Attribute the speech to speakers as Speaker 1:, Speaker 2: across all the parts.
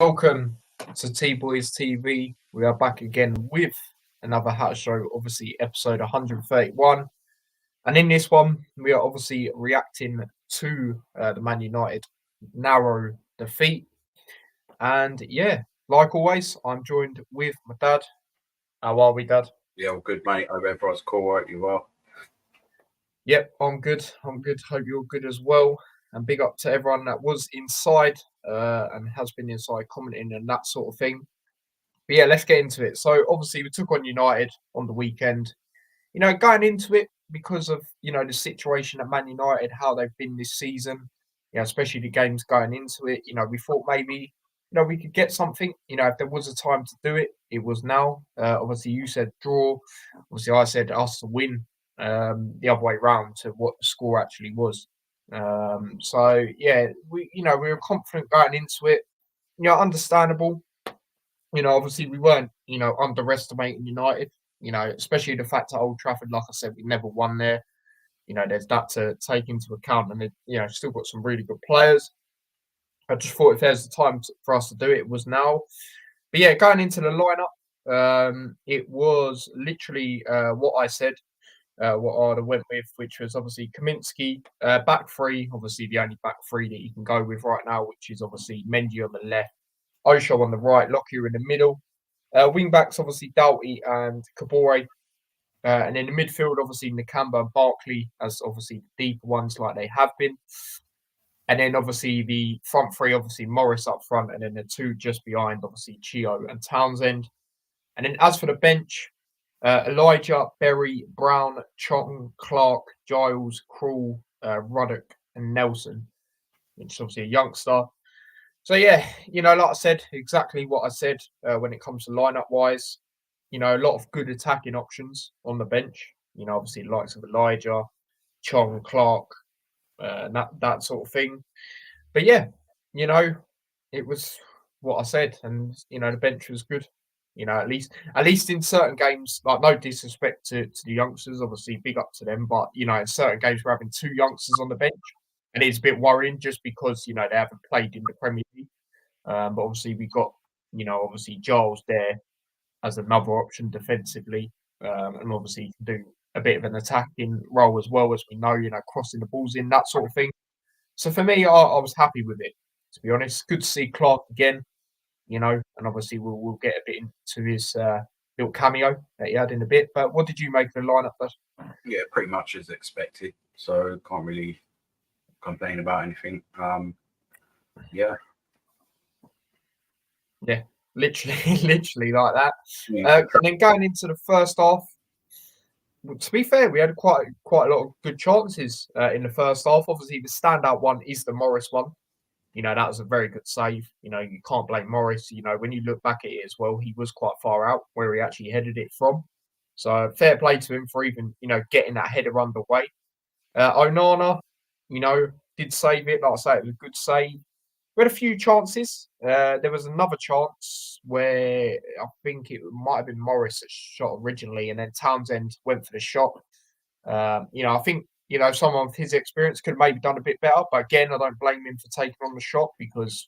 Speaker 1: Welcome to T-Boys TV. We are back again with another Hat Show, obviously episode 131. And in this one, we are obviously reacting to the Man United narrow defeat. And yeah, like always, I'm joined with my dad. How are we, Dad?
Speaker 2: Yeah, all good, mate. Hope everyone's cool, right? You are?
Speaker 1: Yep, I'm good. I'm good. Hope you're good as well. And big up to everyone that was inside and has been inside commenting and that sort of thing. But yeah, let's get into it. So obviously we took on United on the weekend. You know, going into it because of, you know, the situation at Man United, how they've been this season, you know, especially the games going into it, you know, we thought maybe, you know, we could get something. You know, if there was a time to do it, it was now. Obviously you said draw. Obviously I said us to win the other way round to what the score actually was. So yeah, we were confident going into it. You know, understandable. You know, obviously we weren't, you know, underestimating United. You know, especially the fact at Old Trafford, like I said, we never won there. You know, there's that to take into account, and you know, still got some really good players. I just thought if there's the time for us to do it, it was now. But yeah, going into the lineup, it was literally what I said. What I'd have went with, which was obviously Kaminsky, back three, obviously the only back three that you can go with right now, which is obviously Mendy on the left, Osho on the right, Lockyer in the middle. Wing backs, obviously Doughty and Kabore. And in the midfield, obviously Nakamba and Barkley as obviously the deeper ones like they have been. And then obviously the front three, obviously Morris up front, and then the two just behind, obviously Chio and Townsend. And then as for the bench, Elijah, Berry, Brown, Chong, Clark, Giles, Krul, Ruddock, and Nelson, which is obviously a youngster. So yeah, you know, like I said, exactly what I said when it comes to lineup wise. You know, a lot of good attacking options on the bench. You know, obviously the likes of Elijah, Chong, Clark, that sort of thing. But yeah, you know, it was what I said, and you know, the bench was good. You know, at least in certain games, like no disrespect to the youngsters, obviously big up to them, but you know, in certain games we're having two youngsters on the bench, and it's a bit worrying just because you know they haven't played in the Premier League. But obviously we got, you know, obviously Giles there as another option defensively, and obviously can do a bit of an attacking role as well, as we know, you know, crossing the balls in, that sort of thing. So for me, I was happy with it, to be honest. Good to see Clark again, you know, and obviously we'll get a bit into his little cameo that he had in a bit. But what did you make of the lineup?
Speaker 2: Yeah, pretty much as expected. So can't really complain about anything. Yeah.
Speaker 1: Yeah, literally, literally like that.
Speaker 2: Yeah.
Speaker 1: And then going into the first half, to be fair, we had quite a lot of good chances in the first half. Obviously, the standout one is the Morris one. You know, that was a very good save. You know, you can't blame Morris. You know, when you look back at it as well, he was quite far out where he actually headed it from. So fair play to him for even, you know, getting that header underway. Onana, you know, did save it. Like I say, it was a good save. We had a few chances. There was another chance where I think it might have been Morris that shot originally, and then Townsend went for the shot. You know, I think, you know, someone with his experience could have maybe done a bit better. But again, I don't blame him for taking on the shot because,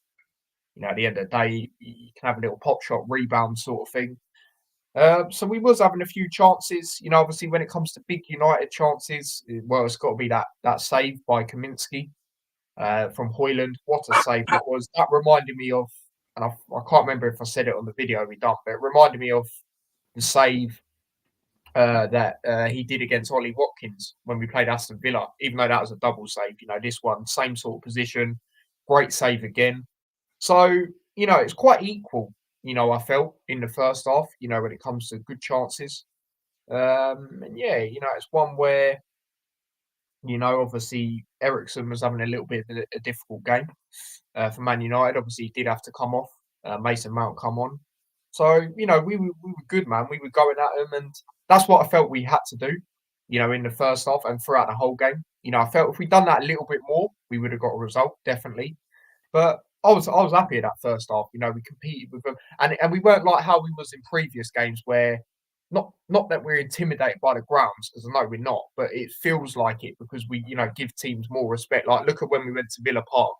Speaker 1: you know, at the end of the day, you can have a little pop shot rebound sort of thing. So we was having a few chances. You know, obviously when it comes to big United chances, well, it's got to be that save by Kaminsky from Hoyland. What a save that was. That reminded me of, and I can't remember if I said it on the video we done, but it reminded me of the save that he did against Ollie Watkins when we played Aston Villa, even though that was a double save. You know, this one, same sort of position, great save again. So, you know, it's quite equal, you know, I felt in the first half, you know, when it comes to good chances. And yeah, you know, it's one where, You know, obviously Ericsson was having a little bit of a difficult game for Man United. Obviously, he did have to come off. Mason Mount come on. So you know, we were good, man. We were going at them, and that's what I felt we had to do. You know, in the first half and throughout the whole game. You know, I felt if we'd done that a little bit more, we would have got a result definitely. But I was happy at that first half. You know, we competed with them, and we weren't like how we was in previous games where not that we're intimidated by the grounds, because I know we're not, but it feels like it because we, you know, give teams more respect. Like look at when we went to Villa Park,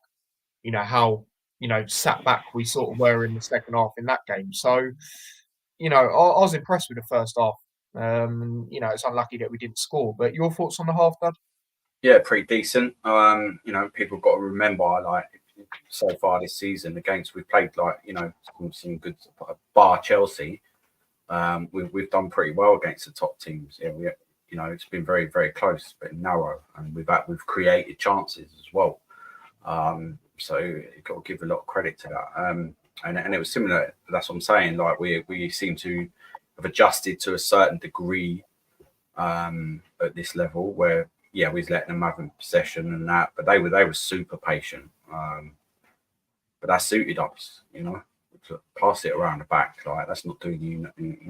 Speaker 1: you know, how, you know, sat back we sort of were in the second half in that game. So, you know, I was impressed with the first half. You know, it's unlucky that we didn't score. But your thoughts on the half, Dad?
Speaker 2: Yeah, pretty decent. You know, people got to remember, like, so far this season, the games we've played, like, you know, some good, bar Chelsea. We've done pretty well against the top teams. Yeah, you know, it's been very, very close, but narrow, and we've created chances as well. So you've got to give a lot of credit to that. And it was similar. That's what I'm saying. Like we seem to have adjusted to a certain degree at this level, where yeah, we was letting them have possession and that, but they were super patient. But that suited us, you know. To pass it around the back, like that's not doing you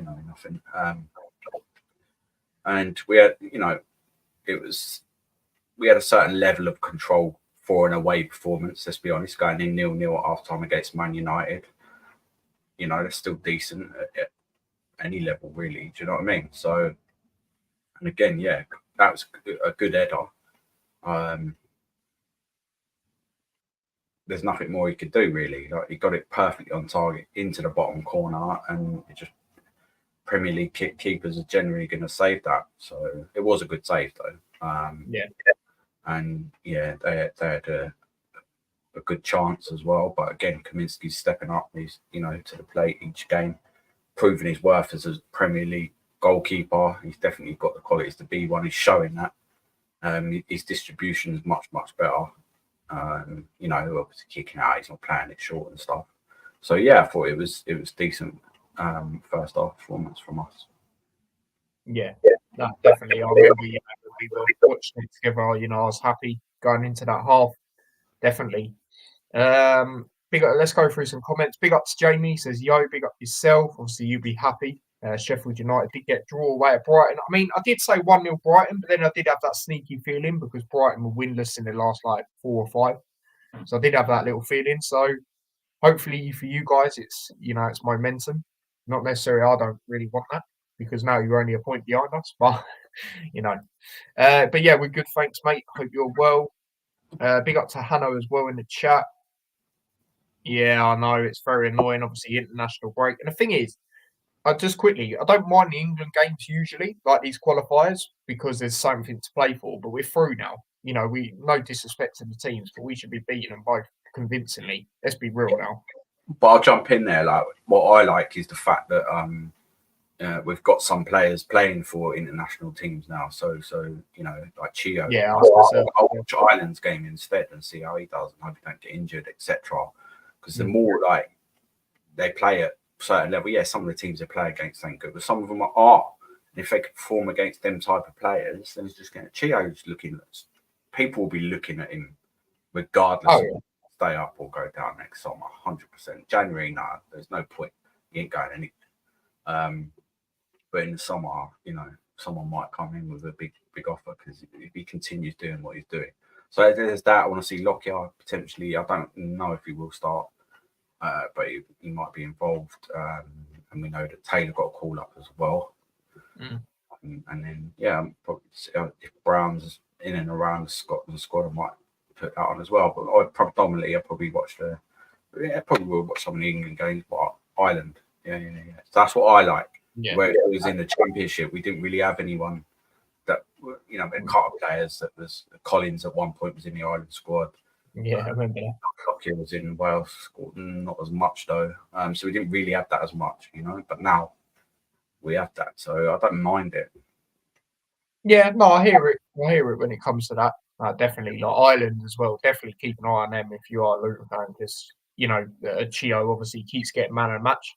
Speaker 2: know nothing. And we had, you know, we had a certain level of control for an away performance. Let's be honest, going in 0-0 at half time against Man United, you know, they're still decent at any level, really. Do you know what I mean? So, and again, yeah, that was a good header. There's nothing more he could do, really. Like he got it perfectly on target into the bottom corner, and it just Premier League keepers are generally going to save that. So it was a good save, though.
Speaker 1: Yeah.
Speaker 2: And yeah, they had a good chance as well. But again, Kaminsky's stepping up. He's, you know, to the plate each game, proving his worth as a Premier League goalkeeper. He's definitely got the qualities to be one. He's showing that. His distribution is much better. You know, obviously kicking out, he's not playing it short and stuff. So yeah, I thought it was decent first half performance from us.
Speaker 1: Yeah, no, definitely. I remember, you know, we were watching it together. You know, I was happy going into that half. Definitely. Big up, let's go through some comments. Big up to Jamie, says, yo, big up yourself. Obviously, you'll be happy. Sheffield United did get draw away at Brighton. I mean, I did say 1-0 Brighton, but then I did have that sneaky feeling because Brighton were winless in the last like 4 or 5. So I did have that little feeling. So hopefully for you guys, it's, you know, it's momentum. Not necessarily, I don't really want that because now you're only a point behind us, but you know. But yeah, we're good. Thanks, mate. Hope you're well. Big up to Hanno as well in the chat. Yeah, I know it's very annoying. Obviously, international break. And the thing is, just quickly, I don't mind the England games usually, like these qualifiers, because there's something to play for. But we're through now. You know, we no disrespect to the teams, but we should be beating them both convincingly. Let's be real now.
Speaker 2: But I'll jump in there. Like what I like is the fact that we've got some players playing for international teams now. So you know, like Chio.
Speaker 1: Yeah,
Speaker 2: I'll watch Ireland's game instead and see how he does and hope he don't get injured, etc. Because the more like they play at a certain level, yeah, some of the teams they play against ain't good, but some of them are. And if they can perform against them type of players, then it's just going to Chio's looking at people will be looking at him regardless of stay up or go down next summer, 100%. January, no, there's no point. He ain't going anywhere. But in the summer, you know, someone might come in with a big offer because if he continues doing what he's doing. So there's that. I want to see Lockyer potentially. I don't know if he will start, but he might be involved. And we know that Taylor got a call up as well. And then, yeah, probably if Brown's in and around the Scotland squad, I might put that on as well. But predominantly, I probably probably will watch some of the England games, but Ireland. Yeah. So that's what I like.
Speaker 1: Yeah.
Speaker 2: Where it was in the Championship, we didn't really have anyone that, you know, a couple of players that was Collins at one point was in the Ireland squad.
Speaker 1: Yeah, I remember that.
Speaker 2: Lockyer was in Wales squad, not as much though. So we didn't really have that as much, you know. But now we have that, so I don't mind it.
Speaker 1: Yeah, no, I hear it. I hear it when it comes to that. Definitely, like Ireland as well. Definitely keep an eye on them if you are a Luton fan, because you know Chio obviously keeps getting man of the match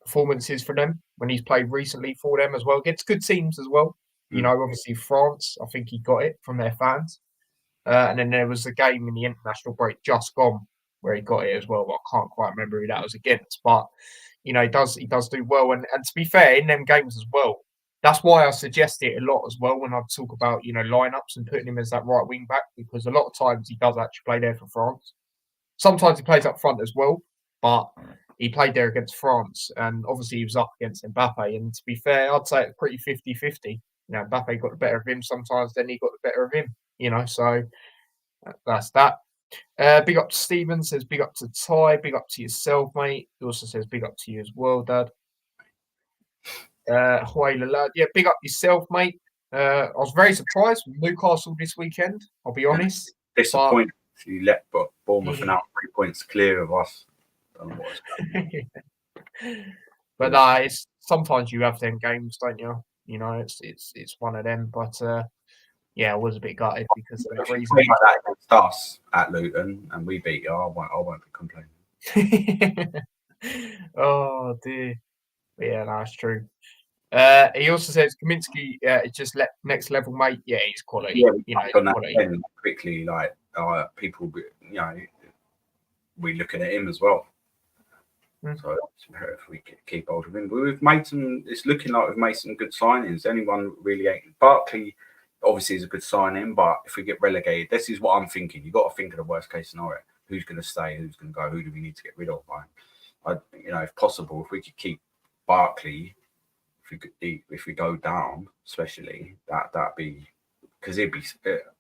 Speaker 1: performances for them when he's played recently for them as well. Gets good teams as well. You know, obviously France, I think he got it from their fans. And then there was a game in the international break just gone where he got it as well. But I can't quite remember who that was against. But you know, he does do well. And to be fair, in them games as well, that's why I suggest it a lot as well when I talk about, you know, lineups and putting him as that right wing back, because a lot of times he does actually play there for France. Sometimes he plays up front as well, but he played there against France, and obviously he was up against Mbappe. And to be fair, I'd say it's pretty 50-50. You know, Mbappe got the better of him sometimes, then he got the better of him, you know, so that's that. Big up to Steven, says big up to Ty, big up to yourself, mate. He also says big up to you as well, Dad. Lad. Yeah, big up yourself, mate. I was very surprised with Newcastle this weekend, I'll be honest.
Speaker 2: Disappointed you let Bournemouth
Speaker 1: Yeah.
Speaker 2: out 3 points clear of us.
Speaker 1: But nah, it's sometimes you have them games, don't you? You know, it's one of them. But yeah, I was a bit gutted because of that reason.
Speaker 2: Like that against us at Luton and we beat you, I won't be complaining.
Speaker 1: Oh dear. But yeah, that's true. He also says Kaminsky is just next level, mate. Yeah, he's quality.
Speaker 2: Yeah,
Speaker 1: you know,
Speaker 2: on that
Speaker 1: quality.
Speaker 2: quickly, like people, you know, we looking at him as well. So if we keep hold of him, we've made some. It's looking like we've made some good signings. Anyone really ain't. Barkley obviously is a good signing, but if we get relegated, this is what I'm thinking. You got to think of the worst case scenario. Who's going to stay? Who's going to go? Who do we need to get rid of? You know, if possible, if we could keep Barkley, if we go down, especially that'd be because he'd be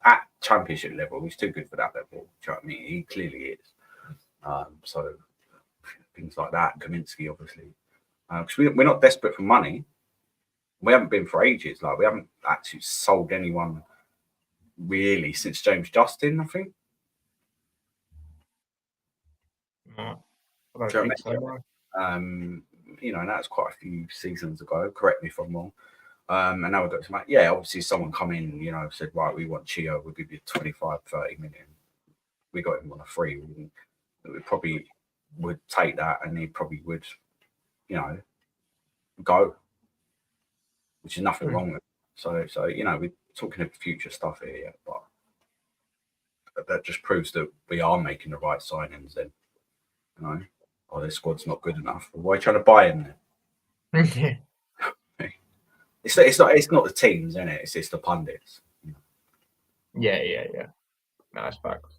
Speaker 2: at championship level. He's too good for that level. Do you know what I mean? He clearly is. So things like that. Kaminsky, obviously, because we're not desperate for money. We haven't been for ages. Like we haven't actually sold anyone really since James Justin, I think.
Speaker 1: No, I don't think so.
Speaker 2: You know, and that's quite a few seasons ago. Correct me if I'm wrong. And now we've got some, yeah, obviously someone come in, you know, said, right, we want Chio, we'll give you 25, 30 million. We got him on a free. We probably would take that and he probably would, you know, go, which is nothing wrong with it. So, you know, we're talking of future stuff here, yeah, but that just proves that we are making the right signings then, you know. Oh, this squad's not good enough. Why are you trying to buy him then? It's not the teams, isn't it? It's just the pundits.
Speaker 1: Yeah. Nice facts.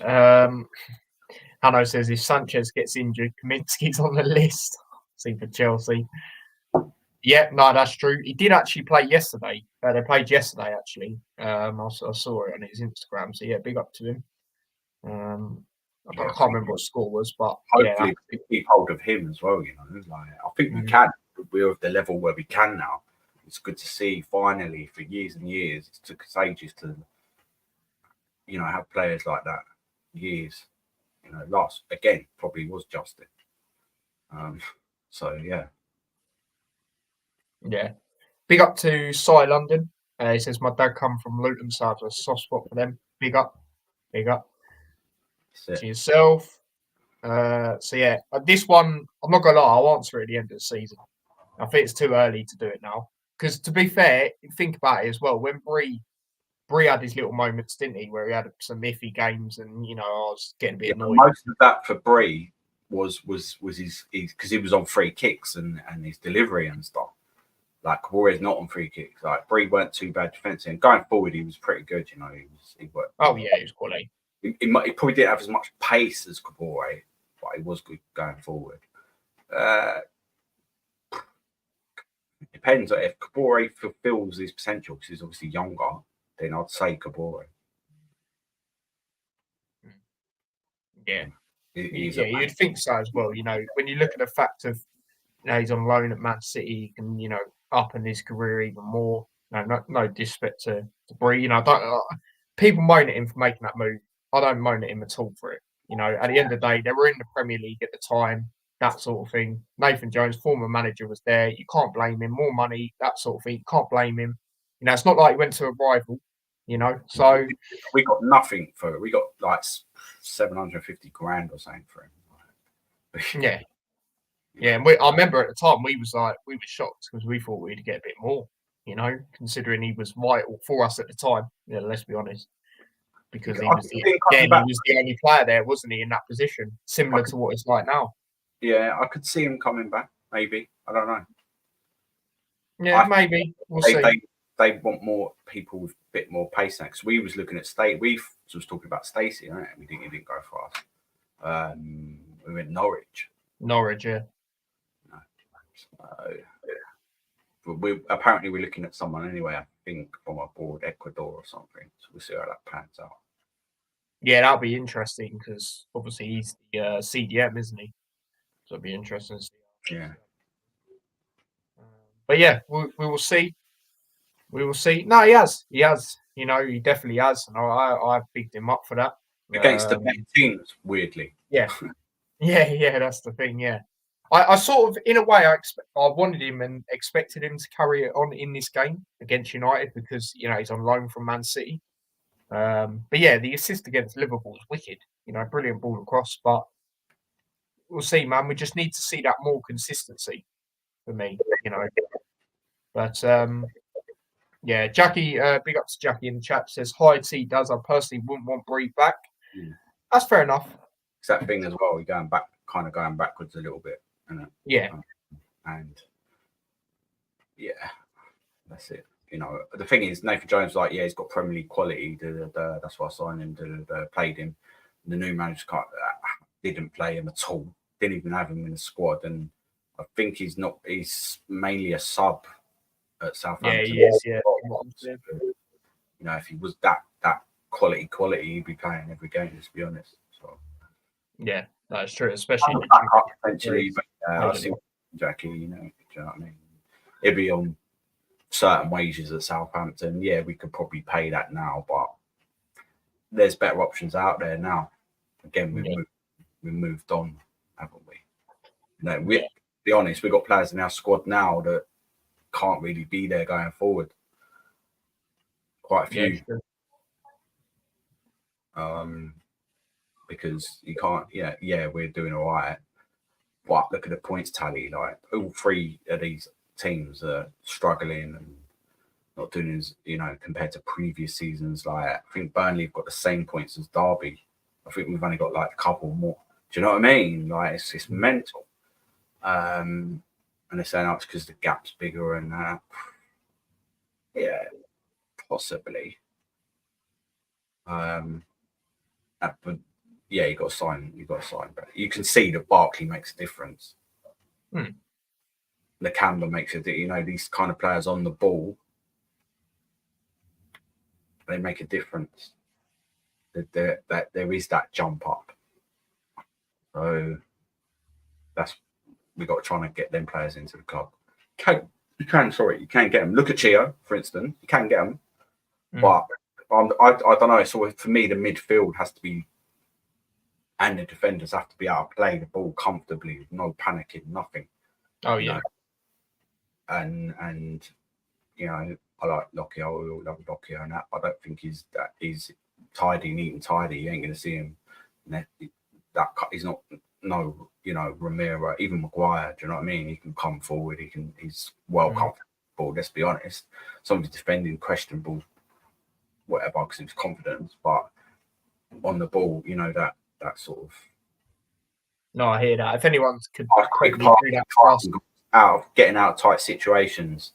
Speaker 1: Hanno says if Sanchez gets injured, Kaminsky's on the list. See for Chelsea. Yeah, no, that's true. He did actually play yesterday. They played yesterday, actually. I saw it on his Instagram. So yeah, big up to him. I can't remember what the score was, but
Speaker 2: hopefully we keep hold of him as well. You know, like I think we can. We're at the level where we can now. It's good to see finally for years and years. It took us ages to, you know, have players like that. Years, you know, last again probably was Justin. So yeah.
Speaker 1: Big up to Cy London. He says my dad come from Luton, so I have a soft spot for them. Big up to yourself. So yeah, this one I'm not gonna lie, I'll answer it at the end of the season. I think it's too early to do it now because, to be fair, think about it as well. When Bree had his little moments, didn't he, where he had some iffy games, and you know I was getting a bit annoyed.
Speaker 2: Most of that for Bree was his because he was on free kicks and his delivery and stuff. Like Warrior's not on free kicks. Like Bree weren't too bad defensively, and going forward he was pretty good. You know, he worked.
Speaker 1: Oh yeah, he was quality.
Speaker 2: He probably didn't have as much pace as Kabore, but he was good going forward. Depends if Kabore fulfills his potential because he's obviously younger. Then I'd say Kabore.
Speaker 1: Yeah, you'd think so as well. You know, when you look at the fact of, you know, he's on loan at Man City, he can, you know, up in his career even more. No disrespect to Bree. You know, people moan at him for making that move. I don't moan at him at all for it. You know, at the end of the day, they were in the Premier League at the time, that sort of thing. Nathan Jones, former manager, was there. You can't blame him. More money, that sort of thing. You can't blame him. You know, it's not like he went to a rival. You know, so
Speaker 2: we got nothing for it. We got like 750 grand or something for him.
Speaker 1: Yeah. And I remember at the time we were shocked because we thought we'd get a bit more. You know, considering he was vital for us at the time. Yeah, let's be honest, because
Speaker 2: I could see him coming
Speaker 1: he
Speaker 2: back.
Speaker 1: was the only player there, wasn't he, in that position, similar to what it's like now.
Speaker 2: Yeah, I could see him coming back. Maybe, I don't know.
Speaker 1: Yeah, maybe we'll
Speaker 2: they,
Speaker 1: see.
Speaker 2: they want more people with a bit more pace next. We was looking at Stacey. We was talking about Stacey, right? We didn't go for us. We went Norwich.
Speaker 1: Norwich, yeah.
Speaker 2: No. But we're looking at someone anyway. I think from aboard Ecuador or something. So we'll see how that pans out.
Speaker 1: Yeah, that'll be interesting because obviously he's the CDM, isn't he? So it'll be interesting to see.
Speaker 2: Yeah.
Speaker 1: But yeah, we will see. We will see. No, he has. He has. You know, he definitely has, and I bigged him up for that
Speaker 2: Against the better teams, weirdly.
Speaker 1: Yeah, yeah. That's the thing. Yeah, I sort of, in a way, I wanted him and expected him to carry it on in this game against United because he's on loan from Man City. But yeah, the assist against Liverpool was wicked. Brilliant ball across. But we'll see, man. We just need to see that more consistency for me. But yeah, Jackie, big up to Jackie in the chat, says, hi, T does. I personally wouldn't want Bree back. That's fair enough.
Speaker 2: It's that thing as well. We're going backwards a little bit.
Speaker 1: Yeah.
Speaker 2: And yeah, that's it. The thing is, Nathan Jones, he's got Premier League quality. That's why I signed him. Played him. The new manager didn't play him at all. Didn't even have him in the squad. And I think he's mainly a sub at Southampton.
Speaker 1: Yeah, he is. Yeah.
Speaker 2: If he was that quality, he'd be playing every game. Let's be honest. So
Speaker 1: yeah, that's true. Especially
Speaker 2: potentially, but I see Jackie. Do you know what I mean? It'd be on certain wages at Southampton. Yeah, we could probably pay that now, but there's better options out there now. Again, we've moved on, haven't we? Be honest, we've got players in our squad now that can't really be there going forward. Quite a few. Because you can't. Yeah, we're doing all right, but look at the points tally. Like all three of these teams are struggling and not doing as compared to previous seasons. Like I think Burnley have got the same points as Derby. I think we've only got like a couple more. Do you know what I mean? Like it's mental. And they're saying it's because the gap's bigger and that. Yeah, possibly. But yeah, you got to sign. But you can see that Barkley makes a difference. The Camber makes it. These kind of players on the ball, they make a difference. That there is that jump up. So we got to try and get them players into the club. You can get them. Look at Chio, for instance. You can get them, but I don't know. So for me, the midfield has to be, and the defenders have to be able to play the ball comfortably, no panicking, nothing.
Speaker 1: Oh yeah.
Speaker 2: And I like Lockyer. I will love Lockyer and that. I don't think he's tidy, neat and tidy. You ain't going to see him. He's not. No, Romero, even Maguire. Do you know what I mean? He can come forward. He's well comfortable. Let's be honest. Some of his defending questionable, whatever, because he was confident, but on the ball, that sort of.
Speaker 1: No, I hear that. If anyone could
Speaker 2: quick part getting out of tight situations.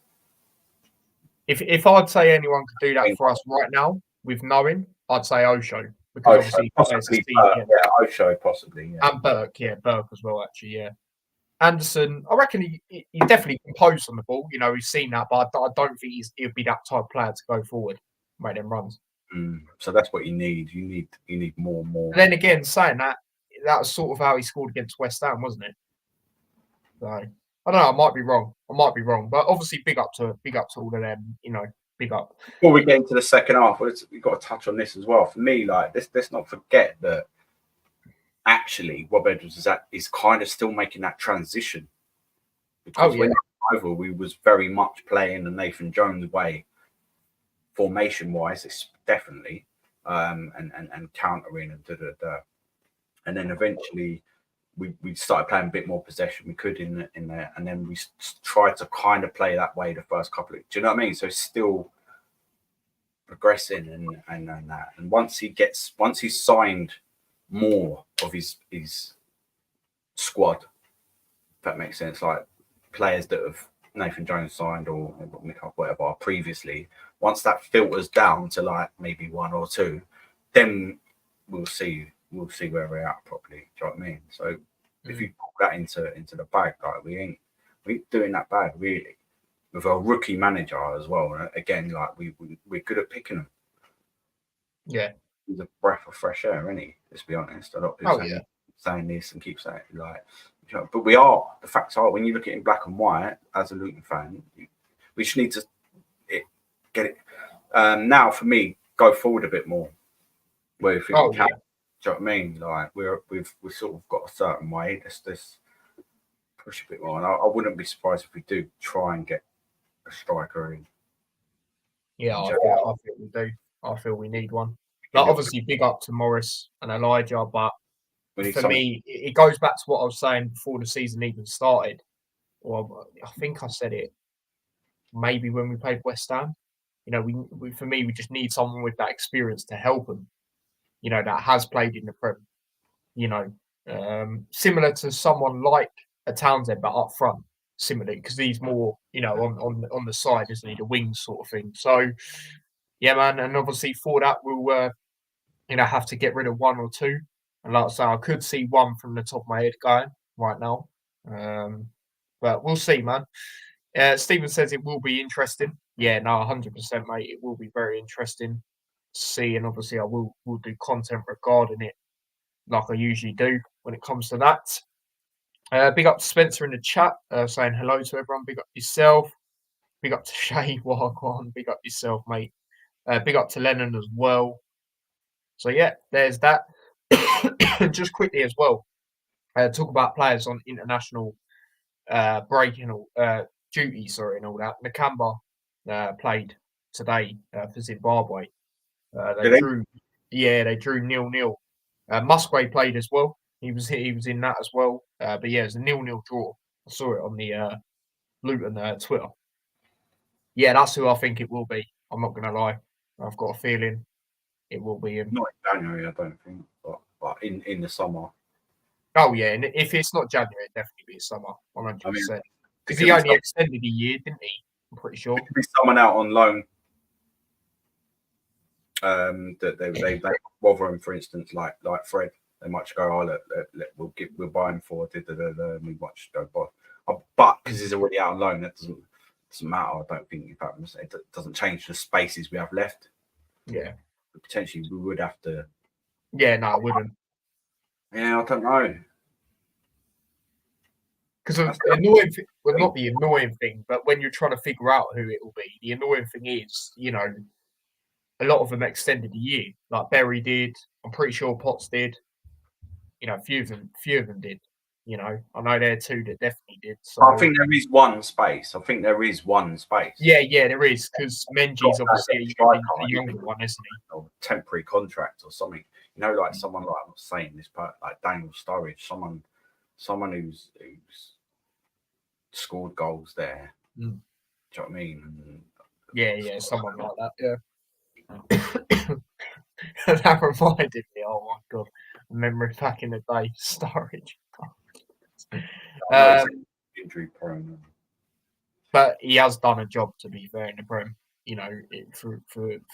Speaker 1: If I'd say anyone could do that for us right now, with knowing, I'd say Osho. Because obviously,
Speaker 2: Osho possibly, yeah.
Speaker 1: And Burke as well, actually, yeah. Anderson, I reckon he definitely composed on the ball. He's seen that, but I don't think he'll be that type of player to go forward, make them runs.
Speaker 2: So that's what you need. You need more and more.
Speaker 1: But then again, saying that was sort of how he scored against West Ham, wasn't it? So I don't know. I might be wrong, but obviously, big up to all of them. Big up.
Speaker 2: Before we get into the second half, we've got to touch on this as well. For me, let's not forget that actually Rob Edwards is kind of still making that transition. Because when over, we was very much playing the Nathan Jones way, formation-wise, it's definitely, and countering and and then eventually we started playing a bit more possession. We could in there, and then we tried to kind of play that way the first couple of. Do you know what I mean? So it's still progressing and that. And once he's signed more of his squad, if that makes sense, like players that have Nathan Jones signed or whatever previously, once that filters down to like maybe one or two, then we'll see where we're at properly. Do you know what I mean? So if you put that into the bag, like we ain't doing that bad really. With a rookie manager as well. And again, like we're good at picking them.
Speaker 1: Yeah.
Speaker 2: He's a breath of fresh air, isn't he? Let's be honest. A lot of people saying this and keep saying it, like, but we are. The facts are, when you look at it in black and white as a Luton fan, we just need to get it. Now, for me, go forward a bit more. Where we think we can. Do you know what I mean? Like we've sort of got a certain way. Let's push a bit more. And I wouldn't be surprised if we do try and get a striker in.
Speaker 1: Yeah, I feel we do. I feel we need one. Like, obviously, big up to Morris and Elijah, but for me, it goes back to what I was saying before the season even started. Well, I think I said it maybe when we played West Ham. You know, we for me, we just need someone with that experience to help them. You know, that has played in the Prem. You know, similar to someone like a Townsend, but up front, similarly, because he's more, you know, on the side, isn't he, the wings sort of thing. So, yeah, man, and obviously for that we'll you know, have to get rid of one or two. And like I say, I could see one from the top of my head going right now. But we'll see, man. Stephen says it will be interesting. Yeah, no, 100%, mate. It will be very interesting to see. And obviously, I will do content regarding it like I usually do when it comes to that. Big up to Spencer in the chat saying hello to everyone. Big up yourself. Big up to Shay Wagwan. Big up yourself, mate. Big up to Lennon as well. So, yeah, there's that. Just quickly as well, talk about players on international break and duty, and all that. Nakamba played today for Zimbabwe. They drew 0-0. Musgrave played as well. He was in that as well. But yeah, it was a 0-0 draw. I saw it on the Luton Twitter. Yeah, that's who I think it will be. I'm not going to lie. I've got a feeling it will be him.
Speaker 2: Not in January, I don't think, but in the summer.
Speaker 1: Oh yeah, and if it's not January, it'd definitely be summer, 100%. Because he only extended a year, didn't he? I'm pretty sure.
Speaker 2: There could be someone out on loan. That they Rotherham, for instance, like Fred, they might go, we'll buy him for we watch go buy. But because he's already out on loan, that doesn't matter. I don't think it doesn't change the spaces we have left.
Speaker 1: Yeah,
Speaker 2: potentially we would have to.
Speaker 1: Yeah, no, I wouldn't.
Speaker 2: Yeah, I don't know.
Speaker 1: Because the annoying thing, well, not the annoying thing, but when you're trying to figure out who it will be, the annoying thing is, you know, a lot of them extended a year. Like Berry did. I'm pretty sure Potts did. You know, a few of them did. You know, I know there are two that definitely did. So
Speaker 2: I think there is one space.
Speaker 1: Yeah, there is, because Menji's obviously a younger one, isn't he?
Speaker 2: Or temporary contract or something. You know, like someone like I'm not saying this, but like Daniel Sturridge, someone who's scored goals there. Do you know what I mean?
Speaker 1: Yeah, someone like that. Yeah. That reminded me. Oh my god, memory back in the day, Sturridge.
Speaker 2: Injury prone.
Speaker 1: But he has done a job, to be fair, in the Prem. You know, for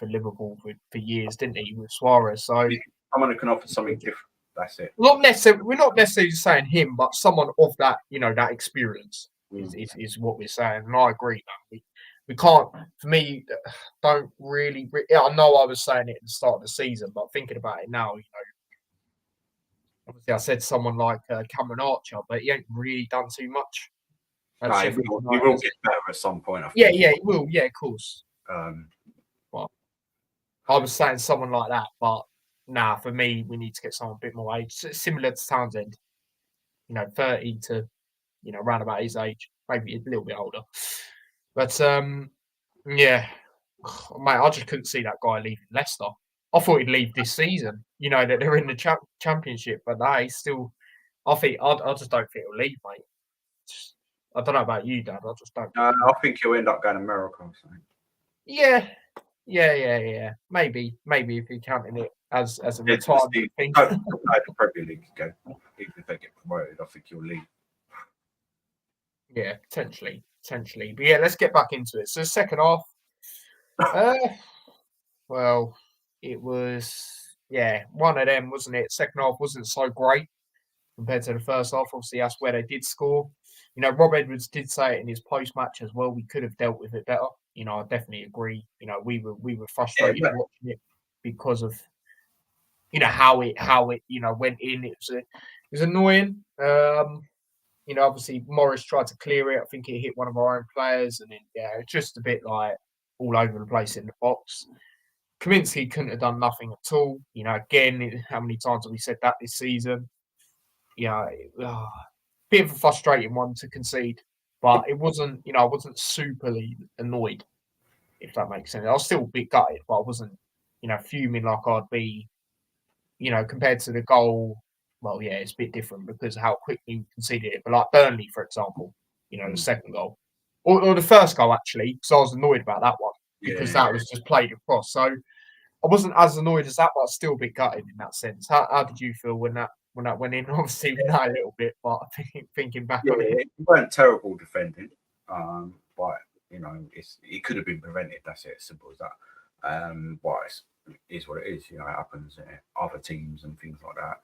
Speaker 1: Liverpool for years, didn't he, with Suarez? So
Speaker 2: someone who can offer something different. That's it.
Speaker 1: We're not necessarily saying him, but someone of that, you know, that experience is what we're saying. And I agree, man. We can't. For me, don't really. I know I was saying it at the start of the season, but thinking about it now, you know, obviously I said someone like Cameron Archer, but he ain't really done too much.
Speaker 2: He will get better at some point.
Speaker 1: Yeah, he will. Yeah, of course. Well, I was saying someone like that, but nah, for me, we need to get someone a bit more age, similar to Townsend. You know, 30 to, you know, around about his age, maybe a little bit older. But yeah, mate, I just couldn't see that guy leaving Leicester. I thought he'd leave this season. You know that they're in the championship, but he's still I just don't think he'll leave, mate. I don't know about you, Dad. I just don't.
Speaker 2: I think he'll end up going to America or something.
Speaker 1: Yeah, yeah. Maybe if you're counting it as a retirement thing.
Speaker 2: He'll play the Premier League again. Even if they get promoted, I think he'll leave.
Speaker 1: Yeah, potentially. But yeah, let's get back into it. So the second half, uh, well, it was one of them, wasn't it? Second half wasn't so great compared to the first half. Obviously, that's where they did score. You know, Rob Edwards did say it in his post match as well. We could have dealt with it better. You know, I definitely agree. You know, we were frustrated watching it because of how it went in. It was annoying. You know, obviously Morris tried to clear it. I think it hit one of our own players, and then it's just a bit like all over the place in the box. Kaminsky couldn't have done nothing at all. You know, again, how many times have we said that this season? You know, bit of a frustrating one to concede, but it wasn't. You know, I wasn't superly annoyed, if that makes sense. I was still a bit gutted, but I wasn't, fuming like I'd be, compared to the goal. Well, yeah, it's a bit different because of how quickly we conceded it. But like Burnley, for example, the second goal, or the first goal actually, because I was annoyed about that one because that was just played across. So I wasn't as annoyed as that, but I was still a bit gutted in that sense. How did you feel when that went in? Obviously, we know a little bit, but thinking back on it,
Speaker 2: it weren't terrible defending, but it could have been prevented. That's it, simple as that. But it is what it is. You know, it happens in other teams and things like that.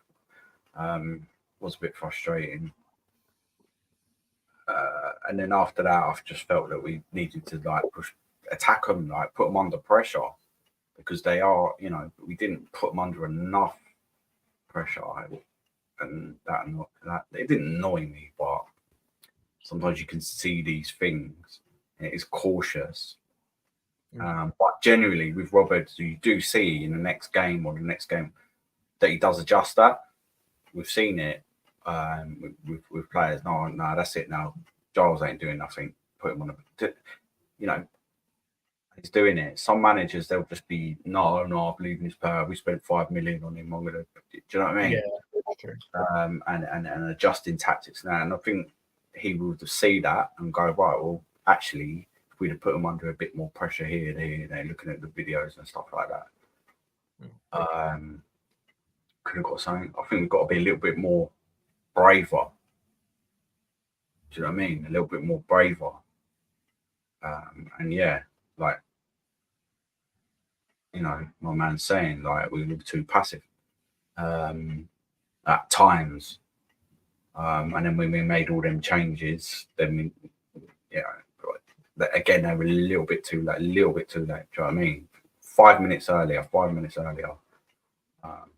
Speaker 2: Was a bit frustrating. And then after that, I've just felt that we needed to attack them, put them under pressure, because they are, we didn't put them under enough pressure, and that it didn't annoy me, but sometimes you can see these things, and it is cautious. But generally, with Roberts, you do see in the next game that he does adjust that. We've seen it with players. No, that's it now. Giles ain't doing nothing. Put him on he's doing it. Some managers, they'll just be, no, I believe in his power. We spent 5 million on him. I'm gonna, do you know what I mean?
Speaker 1: Yeah, that's true.
Speaker 2: And adjusting tactics now. And I think he will see that and go, right, well, actually, if we'd have put him under a bit more pressure here, there, looking at the videos and stuff like that, could have got something. I think we've got to be a little bit more braver. Do you know what I mean? A little bit more braver. And yeah, like, my man's saying, like, we look too passive at times. And then when we made all them changes, then again, they were a little bit too late. Do you know what I mean? 5 minutes earlier.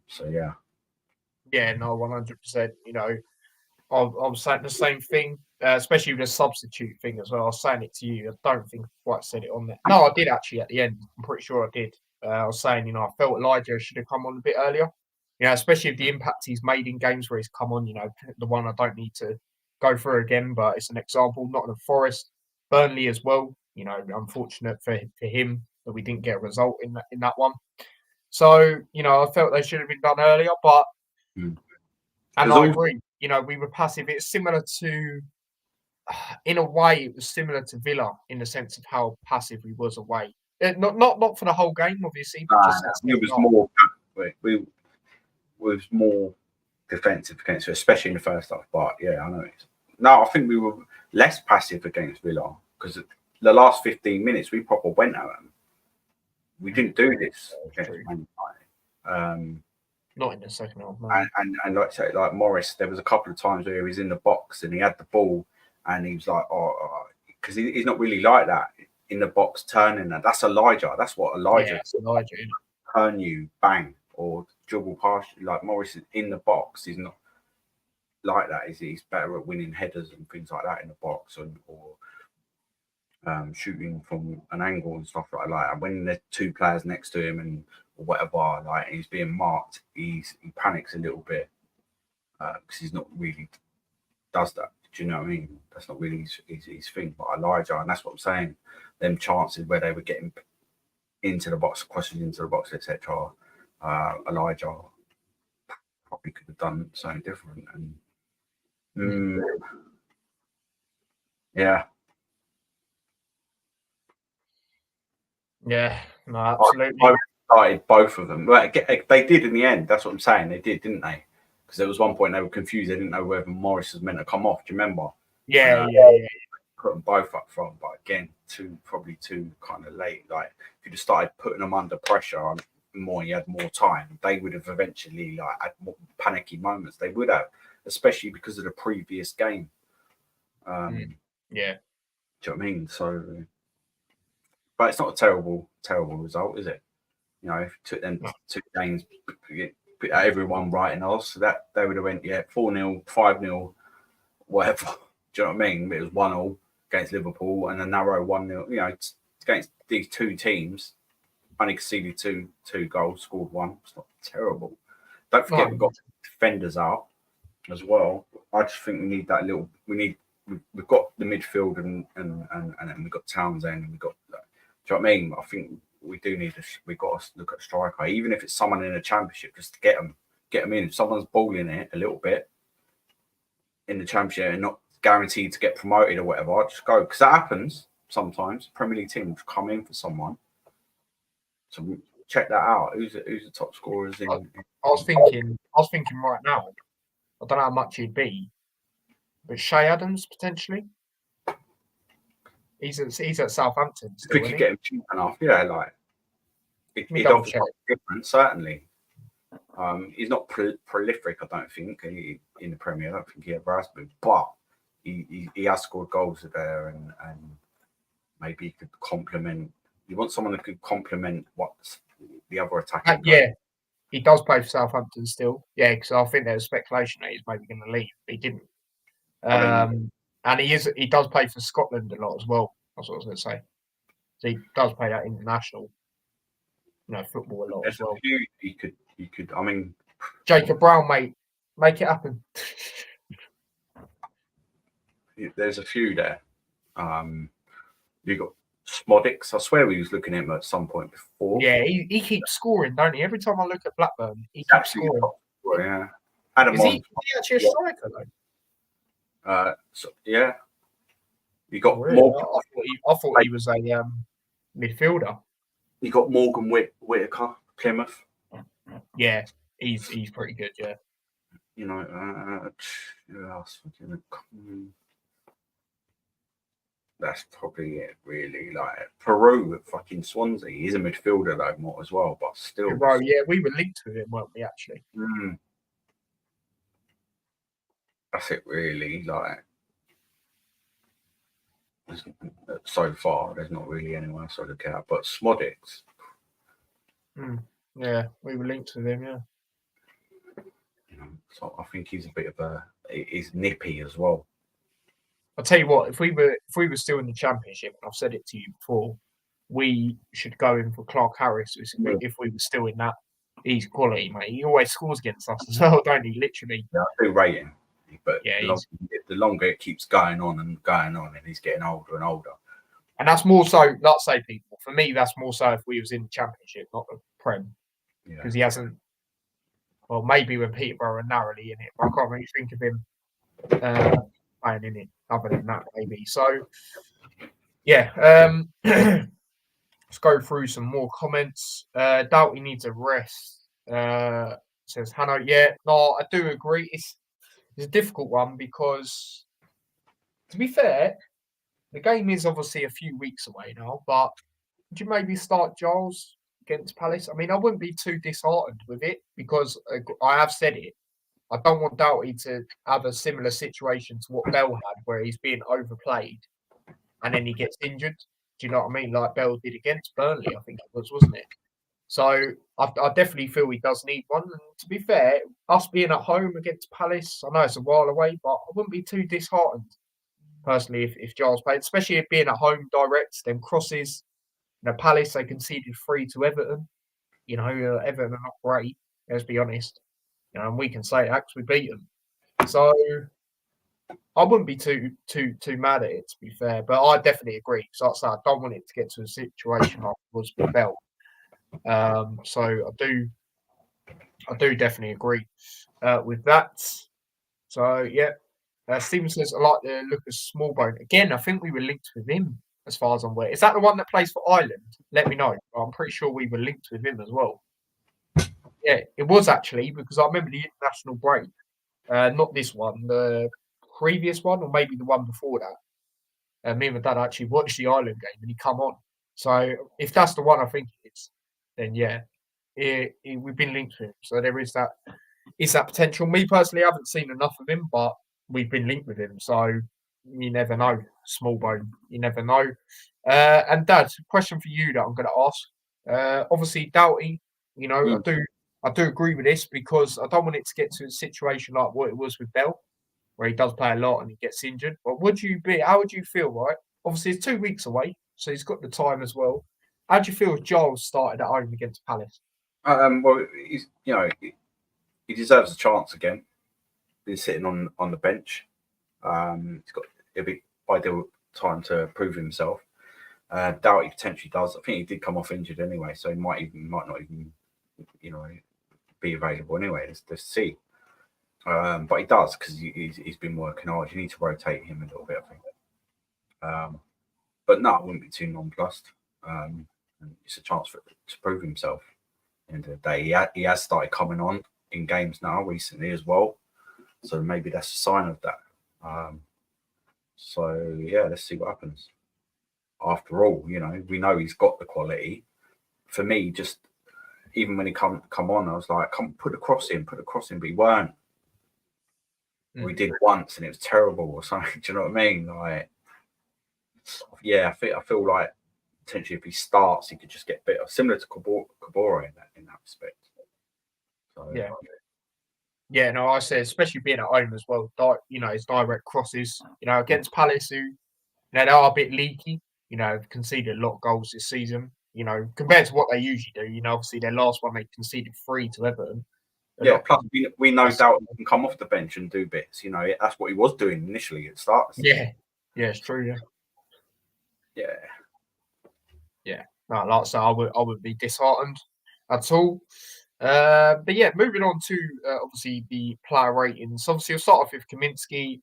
Speaker 2: So yeah.
Speaker 1: Yeah, no, 100%. You know, I was saying the same thing, especially with the substitute thing as well. I was saying it to you. I don't think I quite said it on there. No, I did actually at the end. I'm pretty sure I did. I was saying, I felt Elijah should have come on a bit earlier. Especially with the impact he's made in games where he's come on. The one I don't need to go through again, but it's an example. Nottingham Forest, Burnley as well. Unfortunate for him that we didn't get a result in that one. So I felt they should have been done earlier, but. And I agree. We were passive. It's similar to, in a way, it was similar to Villa in the sense of how passive we was away. Not for the whole game, obviously, but just
Speaker 2: it was more. We was more defensive against it, especially in the first half. But yeah, I know it. No, I think we were less passive against Villa because the last 15 minutes we proper went at them. We didn't do this against Man United.
Speaker 1: Not in the second half, no.
Speaker 2: And like say, like Morris, there was a couple of times where he was in the box and he had the ball and he was like, because he's not really like that in the box turning that. That's Elijah. That's what Elijah.
Speaker 1: Yeah, Elijah.
Speaker 2: Turn you, bang, or dribble past you. Like Morris is in the box. He's not like that. He's better at winning headers and things like that in the box, or shooting from an angle and stuff like that. And when there's two players next to him and whatever, like he's being marked, he panics a little bit because he's not really does that. Do you know what I mean? That's not really his thing. But Elijah, and that's what I'm saying, them chances where they were getting into the box, crosses into the box, etc. Elijah probably could have done something different, and Yeah.
Speaker 1: Yeah, no, absolutely.
Speaker 2: I started both of them. Well, they did in the end. That's what I'm saying. They did, didn't they? Because there was one point they were confused. They didn't know whether Morris was meant to come off. Do you remember?
Speaker 1: Yeah.
Speaker 2: Put them both up front, but again, probably too kind of late. Like if you'd have started putting them under pressure more, you had more time. They would have eventually had more panicky moments. They would have, especially because of the previous game.
Speaker 1: Yeah.
Speaker 2: Do you
Speaker 1: Yeah.
Speaker 2: know what I mean? So, but it's not a terrible result, is it? You know, if you took them 2 games, put everyone right in us, so that they would have went 4-0, 5-0, whatever. Do you know what I mean? It was 1-1 against Liverpool and a narrow 1-0. You know, it's against these 2 teams, only conceded two goals, scored 1. It's not terrible. Don't forget we've got defenders out as well. I just think we need that little. We've got the midfield and then we've got Townsend and we've got. Do you know what I mean? I think we do need we've got to look at a striker, even if it's someone in a championship, just to get them in. If someone's balling it a little bit in the championship and not guaranteed to get promoted or whatever, I'll just go because that happens sometimes. Premier League teams come in for someone, so check that out. Who's the top scorers in?
Speaker 1: I was thinking right now. I don't know how much he'd be, but Shay Adams potentially. He's at Southampton still.
Speaker 2: If we could get him cheap enough, yeah, like he'd offer something different, certainly. He's not prolific, I don't think, in the Premier. I don't think he ever has been, but he has scored goals there, and maybe he could complement. You want someone that could complement what the other attacking.
Speaker 1: Yeah, he does play for Southampton still. Yeah, because I think there's speculation that he's maybe going to leave, but he didn't. And he does play for Scotland a lot as well. That's what I was going to say. So he does play that international, football a lot as well.
Speaker 2: He could. I mean,
Speaker 1: Jacob Brown, mate, make it happen.
Speaker 2: There's a few there. You got Smodix. I swear we was looking at him at some point before.
Speaker 1: Yeah, he keeps scoring, don't he? Every time I look at Blackburn, he keeps scoring.
Speaker 2: Yeah. Adam
Speaker 1: is he actually a striker though?
Speaker 2: Yeah. You got
Speaker 1: Morgan. I thought he was a midfielder.
Speaker 2: You got Morgan Whittaker, Plymouth.
Speaker 1: Yeah, he's pretty good. Yeah.
Speaker 2: You know, that's probably it, really. Like Peru at fucking Swansea. He's a midfielder though, more as well, but still.
Speaker 1: Well, yeah, we were linked with him, weren't we? Actually.
Speaker 2: That's it, really. Like so far, there's not really anyone else I look at, but Smodix.
Speaker 1: Yeah, we were linked with him. Yeah.
Speaker 2: So I think he's a bit of he's nippy as well.
Speaker 1: I'll tell you what, if we were still in the Championship, and I've said it to you before, we should go in for Clark Harris if we were still in that. He's quality, mate. He always scores against us as well, don't he? Literally.
Speaker 2: Yeah, I do rate him, but yeah, the longer it keeps going on, and he's getting older and older.
Speaker 1: And that's more so, not say people. For me, that's more so if we was in the Championship, not the Prem, because he hasn't. Well, maybe when Peterborough are narrowly in it, but I can't really think of him playing in it other than that, maybe. So, yeah, let's go through some more comments. Doughty needs a rest. Says Hanno. Yeah, no, I do agree. It's a difficult one because, to be fair, the game is obviously a few weeks away now. But would you maybe start Giles against Palace? I mean, I wouldn't be too disheartened with it because I have said it. I don't want Doughty to have a similar situation to what Bell had, where he's being overplayed and then he gets injured. Do you know what I mean? Like Bell did against Burnley, I think it was, wasn't it? So I definitely feel he does need one. And to be fair, us being at home against Palace, I know it's a while away, but I wouldn't be too disheartened, personally, if Giles played, especially if being at home direct, then crosses. Palace, they conceded 3 to Everton. Everton are not great, let's be honest. And we can say that because we beat them. So I wouldn't be too mad at it, to be fair. But I definitely agree. So I don't want it to get to a situation like it was with Bell. So I do definitely agree with that. So yeah, Stephen says, I like the look of Smallbone. Again, I think we were linked with him, as far as I'm aware. Is that the one that plays for Ireland? Let me know. I'm pretty sure we were linked with him as well. Yeah, it was actually, because I remember the international break. Not this one, the previous one, or maybe the one before that. Me and my dad actually watched the Ireland game and he come on. So if that's the one I think it is, then yeah, we've been linked to him. So there is that potential. Me personally, I haven't seen enough of him, but we've been linked with him. So you never know, small bone. You never know. And Dad, question for you that I'm going to ask. Obviously, Doughty. I do agree with this because I don't want it to get to a situation like what it was with Bell, where he does play a lot and he gets injured. But how would you feel, right? Obviously, it's 2 weeks away, so he's got the time as well. How do you feel if Giles started at home against Palace?
Speaker 2: Well, he deserves a chance again. He's sitting on the bench. He's got a bit ideal time to prove himself. Doubt he potentially does. I think he did come off injured anyway, so he might not even be available anyway. Let's see. But he does because he's been working hard. You need to rotate him a little bit, I think. But no, I wouldn't be too nonplussed. It's a chance to prove himself. At the end of the day, he has started coming on in games now recently as well. So maybe that's a sign of that. So yeah, let's see what happens. After all, we know he's got the quality. For me, just even when he come on, I was like, come put a cross in, but he weren't. We did once and it was terrible or something. Do you know what I mean? Like, yeah, I feel like potentially if he starts, he could just get better, similar to Kabora in that respect. So,
Speaker 1: yeah. No, I said especially being at home as well. His direct crosses. Against Palace, who they are a bit leaky. Conceded a lot of goals this season. Compared to what they usually do. Obviously their last one they conceded 3 to Everton.
Speaker 2: Yeah, plus we no doubt he can come off the bench and do bits. That's what he was doing initially at the start.
Speaker 1: Yeah, it's true. Yeah. No, like I say, I would be disheartened at all. But yeah, moving on to obviously the player ratings. Obviously, we'll start off with Kaminsky.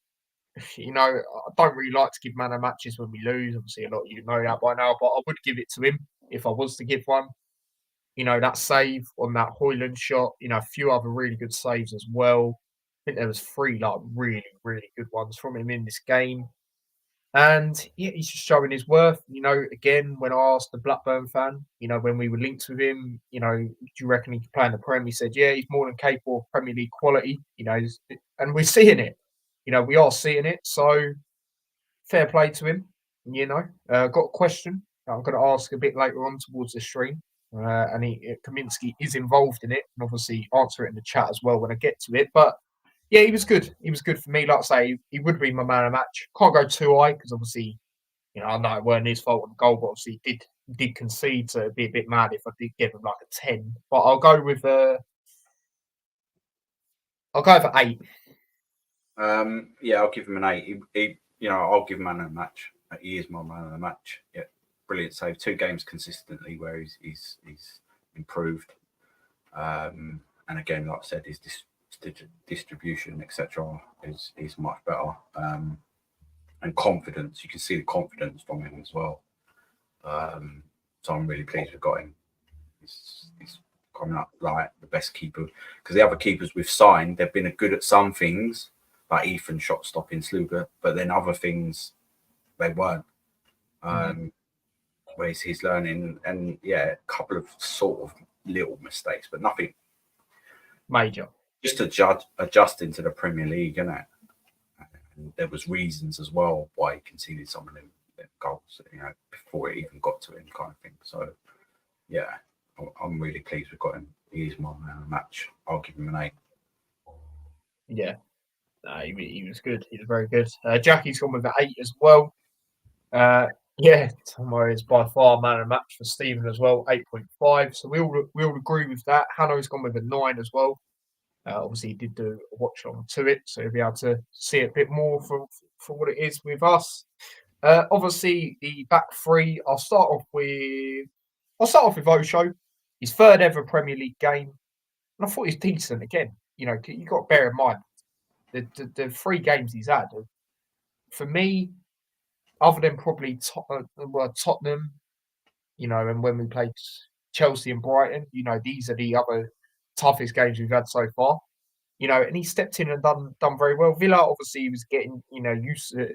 Speaker 1: I don't really like to give man of matches when we lose. Obviously, a lot of you know that by now, but I would give it to him if I was to give one. That save on that Hoyland shot, a few other really good saves as well. I think there was 3 really, really good ones from him in this game. And yeah, he's just showing his worth. Again, when I asked the Blackburn fan, when we were linked with him, do you reckon he could play in the Prem? He said, yeah, he's more than capable of Premier League quality, and we're seeing it. We are seeing it. So fair play to him. Got a question I'm going to ask a bit later on towards the stream. And Kaminsky is involved in it, and obviously answer it in the chat as well when I get to it. But yeah, he was good. He was good for me. Like I say, he would be my man of match. Can't go too high because obviously, I know it weren't his fault on the goal, but obviously he did concede, so it'd be a bit mad if I did give him like a 10. But I'll go with 8.
Speaker 2: Yeah, I'll give him an 8. I'll give him man of the match. He is my man of the match. Yeah, brilliant save. 2 games consistently where he's improved. And again, like I said, his distribution, etc., is much better. And confidence, you can see the confidence from him as well. So I'm really pleased we've got him. He's coming up like the best keeper, because the other keepers we've signed, they've been good at some things, like Ethan shot stopping Sluga, but then other things they weren't. Where he's learning, and yeah, a couple of sort of little mistakes, but nothing
Speaker 1: major.
Speaker 2: Just adjusting to the Premier League, innit? And there was reasons as well why he conceded some of them goals, before it even got to him, kind of thing. So yeah, I'm really pleased we've got him. He's my man of the match. I'll give him an 8.
Speaker 1: Yeah, no, he was good. He was very good. Jackie's gone with an 8 as well. Yeah, Tomo is by far man of the match for Stephen as well, 8.5. So we all agree with that. Hanno's gone with a 9 as well. Obviously, he did do a watch along to it, so you'll be able to see a bit more for what it is with us. Obviously, the back 3. I'll start off with Osho. His 3rd ever Premier League game, and I thought he's decent again. You got to bear in mind the 3 games he's had, for me, other than probably Tottenham, and when we played Chelsea and Brighton, these are the other toughest games we've had so far. And he stepped in and done very well. Villa, obviously, he was getting, used to,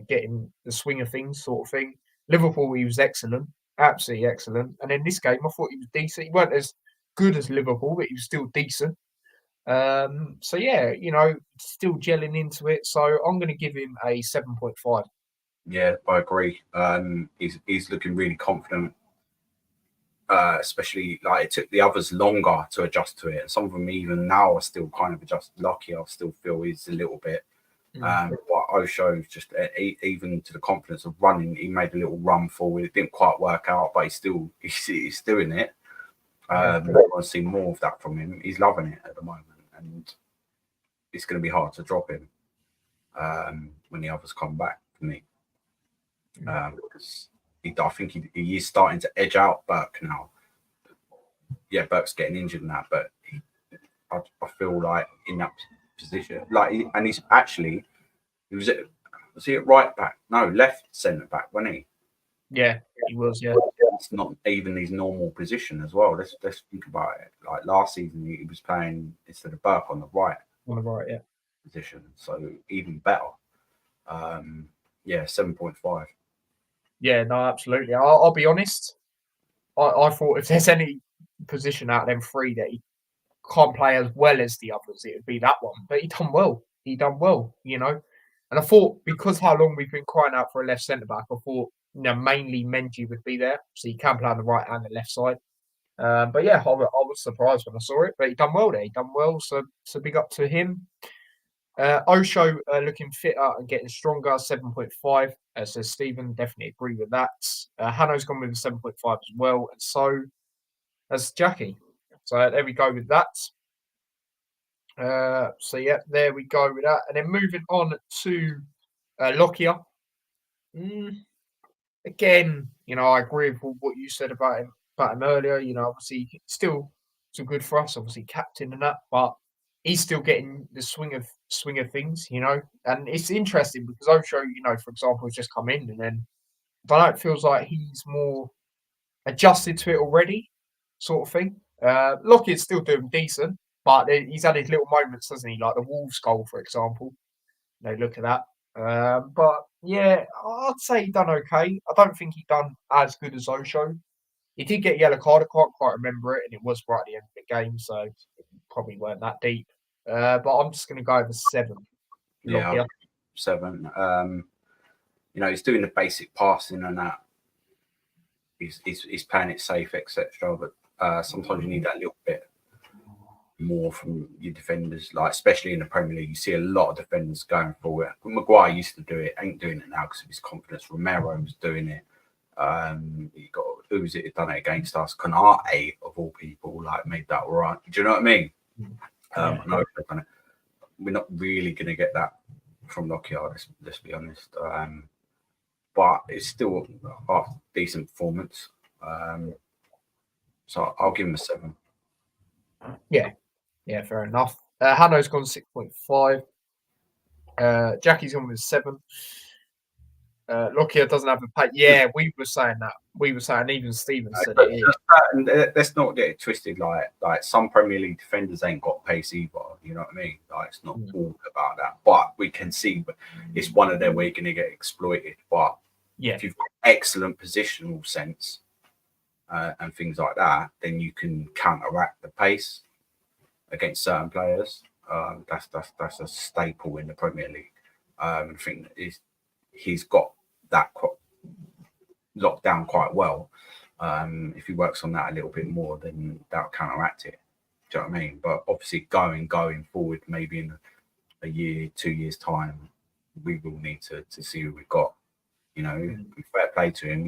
Speaker 1: getting the swing of things, sort of thing. Liverpool, he was excellent, absolutely excellent. And in this game, I thought he was decent. He weren't as good as Liverpool, but he was still decent. So yeah, still gelling into it. So I'm going to give him a 7.5.
Speaker 2: Yeah, I agree. He's looking really confident. Especially like it took the others longer to adjust to it, and some of them even now are still kind of adjusted. Lucky, I still feel he's a little bit. But Osho just even to the confidence of running, he made a little run forward. It didn't quite work out, but he's doing it. I want to see more of that from him. He's loving it at the moment, and it's going to be hard to drop him when the others come back for me. Because I think he is starting to edge out Burke now. Yeah, Burke's getting injured in that, but I feel like in that position, and he's actually was he at right back? No, left centre back, wasn't he?
Speaker 1: Yeah, he was. Yeah,
Speaker 2: it's not even his normal position as well. Let's think about it. Like last season, he was playing instead of Burke on the right.
Speaker 1: On the right, yeah.
Speaker 2: Position, so even better. Yeah, 7.5.
Speaker 1: Yeah, no, absolutely. I'll be honest. I thought if there's any position out of them 3 that he can't play as well as the others, it would be that one. But he done well. And I thought because how long we've been crying out for a left centre back, I thought mainly Menji would be there, so he can play on the right and the left side. But yeah, I was surprised when I saw it, but he done well there. He done well, so big up to him. Osho looking fitter and getting stronger, 7.5. Says Stephen, definitely agree with that. Hanno's gone with a 7.5 as well, and so has Jackie. So there we go with that. So yeah, there we go with that. And then moving on to Lockyer. Again, I agree with what you said about him earlier. Obviously still good for us, obviously captain and that, but he's still getting the swing of things, And it's interesting because Osho, for example, has just come in, and then I don't know, it feels like he's more adjusted to it already, sort of thing. Lockyer's still doing decent, but he's had his little moments, hasn't he? Like the Wolves goal, for example. Look at that. But yeah, I'd say he done okay. I don't think he done as good as Osho. He did get a yellow card. I can't quite remember it, and it was right at the end of the game, so it probably weren't that deep. But I'm just going to go over 7.
Speaker 2: Yeah, 7. He's doing the basic passing and that. He's playing it safe, etc. But sometimes you need that little bit more from your defenders, like especially in the Premier League. You see a lot of defenders going forward. Maguire used to do it, ain't doing it now because of his confidence. Romero was doing it. You got who's it done it against us? Canate of all people, like made that right. Do you know what I mean? No, we're not really going to get that from Lockyer. Let's be honest. But it's still a decent performance. So I'll give him a 7.
Speaker 1: Yeah, fair enough. Hanno's gone 6.5. Jackie's gone with 7. Lockyer doesn't have a pay. Yeah, we were saying that. Even Stephen said it.
Speaker 2: Let's not get it twisted. Like some Premier League defenders ain't got pace either. You know what I mean? Like it's not all about that. But we can see it's one of them where you're going to get exploited. But if you've got excellent positional sense and things like that, then you can counteract the pace against certain players. That's a staple in the Premier League. I think he's got that locked down quite well. If he works on that a little bit more, then that'll counteract it. Do you know what I mean? But obviously, going forward, maybe in a year, 2 years' time, we will need to see who we've got. Fair play to him.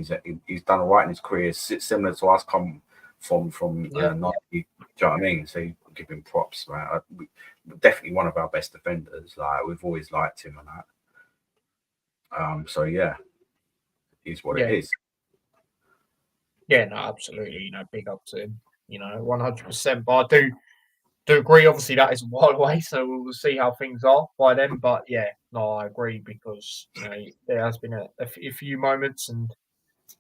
Speaker 2: He's done all right in his career, similar to us, come from Nike. Do you know what I mean? So give him props, right? Definitely one of our best defenders. Like we've always liked him and that. So yeah, is what it is.
Speaker 1: Yeah, no, absolutely. Big up to him. 100%. But I do agree. Obviously, that is a while away, so we'll see how things are by then. But yeah, no, I agree because there has been a few moments, and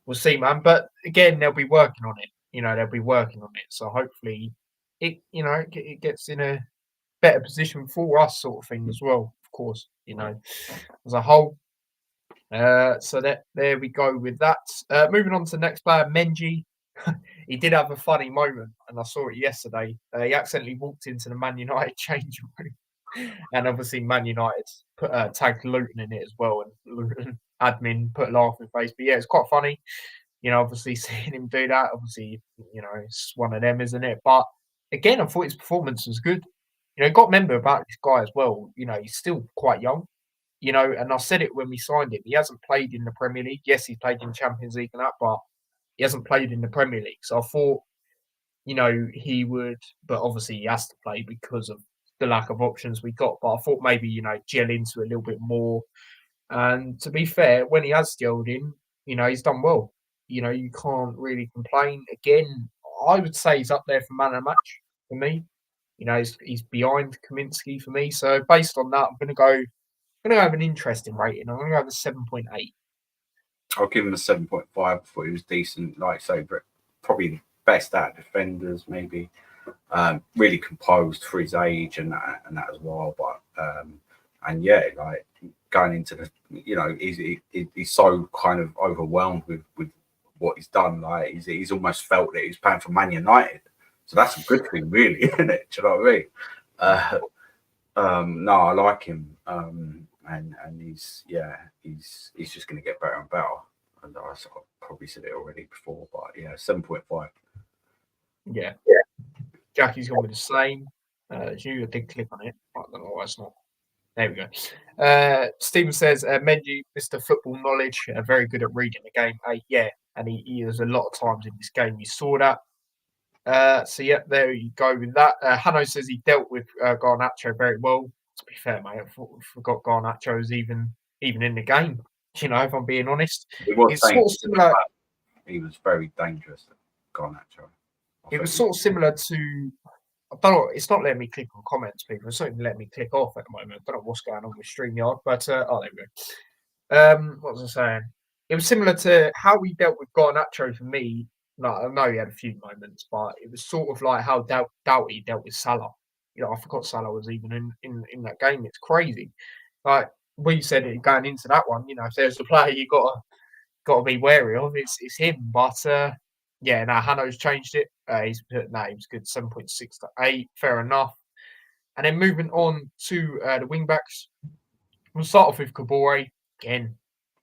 Speaker 1: we'll see, man. But again, they'll be working on it. They'll be working on it. So hopefully, it gets in a better position for us, sort of thing as well. Of course, as a whole. So that there we go with that. Moving on to the next player, Menji. He did have a funny moment, and I saw it yesterday. He accidentally walked into the Man United changing room, and obviously Man United tagged Luton in it as well, and Luton admin put a laughing face. But yeah, it's quite funny. Obviously seeing him do that. Obviously, it's one of them, isn't it? But again, I thought his performance was good. Got to remember about this guy as well. He's still quite young. And I said it when we signed him. He hasn't played in the Premier League. Yes, he's played in Champions League and that, but he hasn't played in the Premier League. So I thought, he would, but obviously he has to play because of the lack of options we got. But I thought maybe, gel into it a little bit more. And to be fair, when he has gelled in, he's done well. You can't really complain. Again, I would say he's up there for man of the match for me. He's behind Kaminsky for me. So based on that, I'm going to have an interesting rating. I'm going to have a 7.8.
Speaker 2: I'll give him a 7.5. I thought he was decent. Like I say, probably the best out of defenders, maybe. Really composed for his age and that as well. But and yeah, like going into the, he's so kind of overwhelmed with what he's done. Like he's almost felt that he's playing for Man United. So that's a good thing, really, isn't it? Do you know what I mean? No, I like him. And he's just going to get better and better. And I probably said it already before, but yeah, 7.5.
Speaker 1: Yeah. Jackie's gone with the same as you. I did click on it. I don't know why it's not. There we go. Stephen says, Mendy, Mr. Football Knowledge, very good at reading the game. Yeah, and he is a lot of times in this game. You saw that. So yeah, there you go with that. Hanno says he dealt with Garnacho very well. To be fair, mate, I forgot Garnacho was even in the game. If I'm being honest,
Speaker 2: it's sort of similar. He was very dangerous, Garnacho.
Speaker 1: It was sort of similar to. I don't know. It's not letting me click on comments, people. It's not even letting me click off at the moment. I don't know what's going on with StreamYard, but there we go. What was I saying? It was similar to how we dealt with Garnacho for me. No, I know he had a few moments, but it was sort of like how Doughty dealt with Salah. I forgot Salah was even in that game. It's crazy. Like we said it going into that one, if there's a player you got to be wary of, it's him. But yeah, now Hanno's changed it. He was good, 7.6 to 8, fair enough. And then moving on to the wing backs, we'll start off with Kabore again.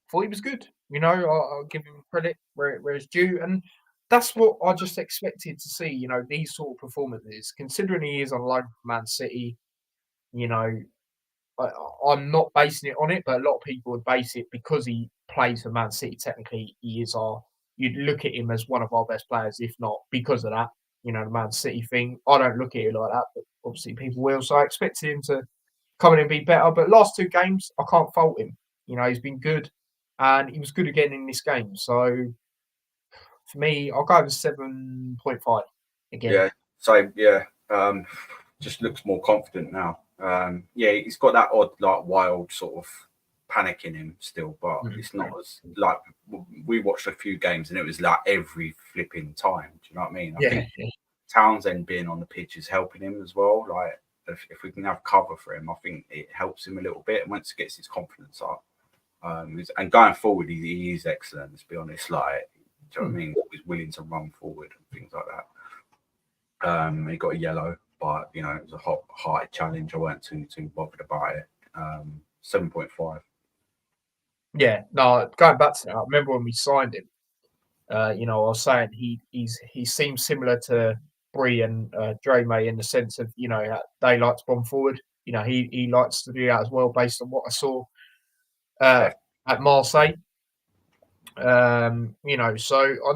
Speaker 1: Thought he was good. I'll give him credit where it's due, and that's what I just expected to see. These sort of performances, considering he is on loan from Man City. I'm not basing it on it, but a lot of people would base it because he plays for Man City. Technically, he is you'd look at him as one of our best players, if not because of that. The Man City thing. I don't look at it like that, but obviously people will. So I expected him to come in and be better. But last two games, I can't fault him. He's been good, and he was good again in this game. So for me, I'll go with 7.5 again.
Speaker 2: Yeah. So yeah, just looks more confident now. Yeah, he's got that odd, like wild sort of panic in him still, but it's not as like we watched a few games and it was like every flipping time. Do you know what I mean? I think Townsend being on the pitch is helping him as well. Like if we can have cover for him, I think it helps him a little bit. And once he gets his confidence up, and going forward, he is excellent. Let's be honest. Like, do you know what I mean? He's willing to run forward and things like that. He got a yellow. But it was a hard challenge. I weren't too bothered about it. 7.5.
Speaker 1: Yeah, no. Going back to that, I remember when we signed him. I was saying he seems similar to Brie and Drame in the sense of they like to bomb forward. He likes to do that as well, based on what I saw at Marseille. So I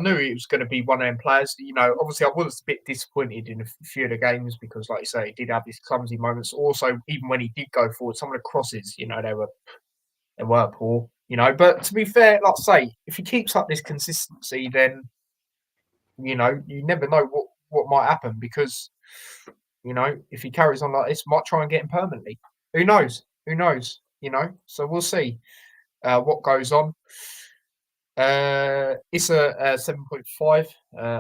Speaker 1: knew he was going to be one of them players. Obviously I was a bit disappointed in a few of the games because, like you say, he did have his clumsy moments. Also, even when he did go forward, some of the crosses, they were poor. But to be fair, like I say, if he keeps up this consistency, then you never know what might happen because You know, if he carries on like this, might try and get him permanently. Who knows? Who knows? You know, so we'll see what goes on. It's a 7.5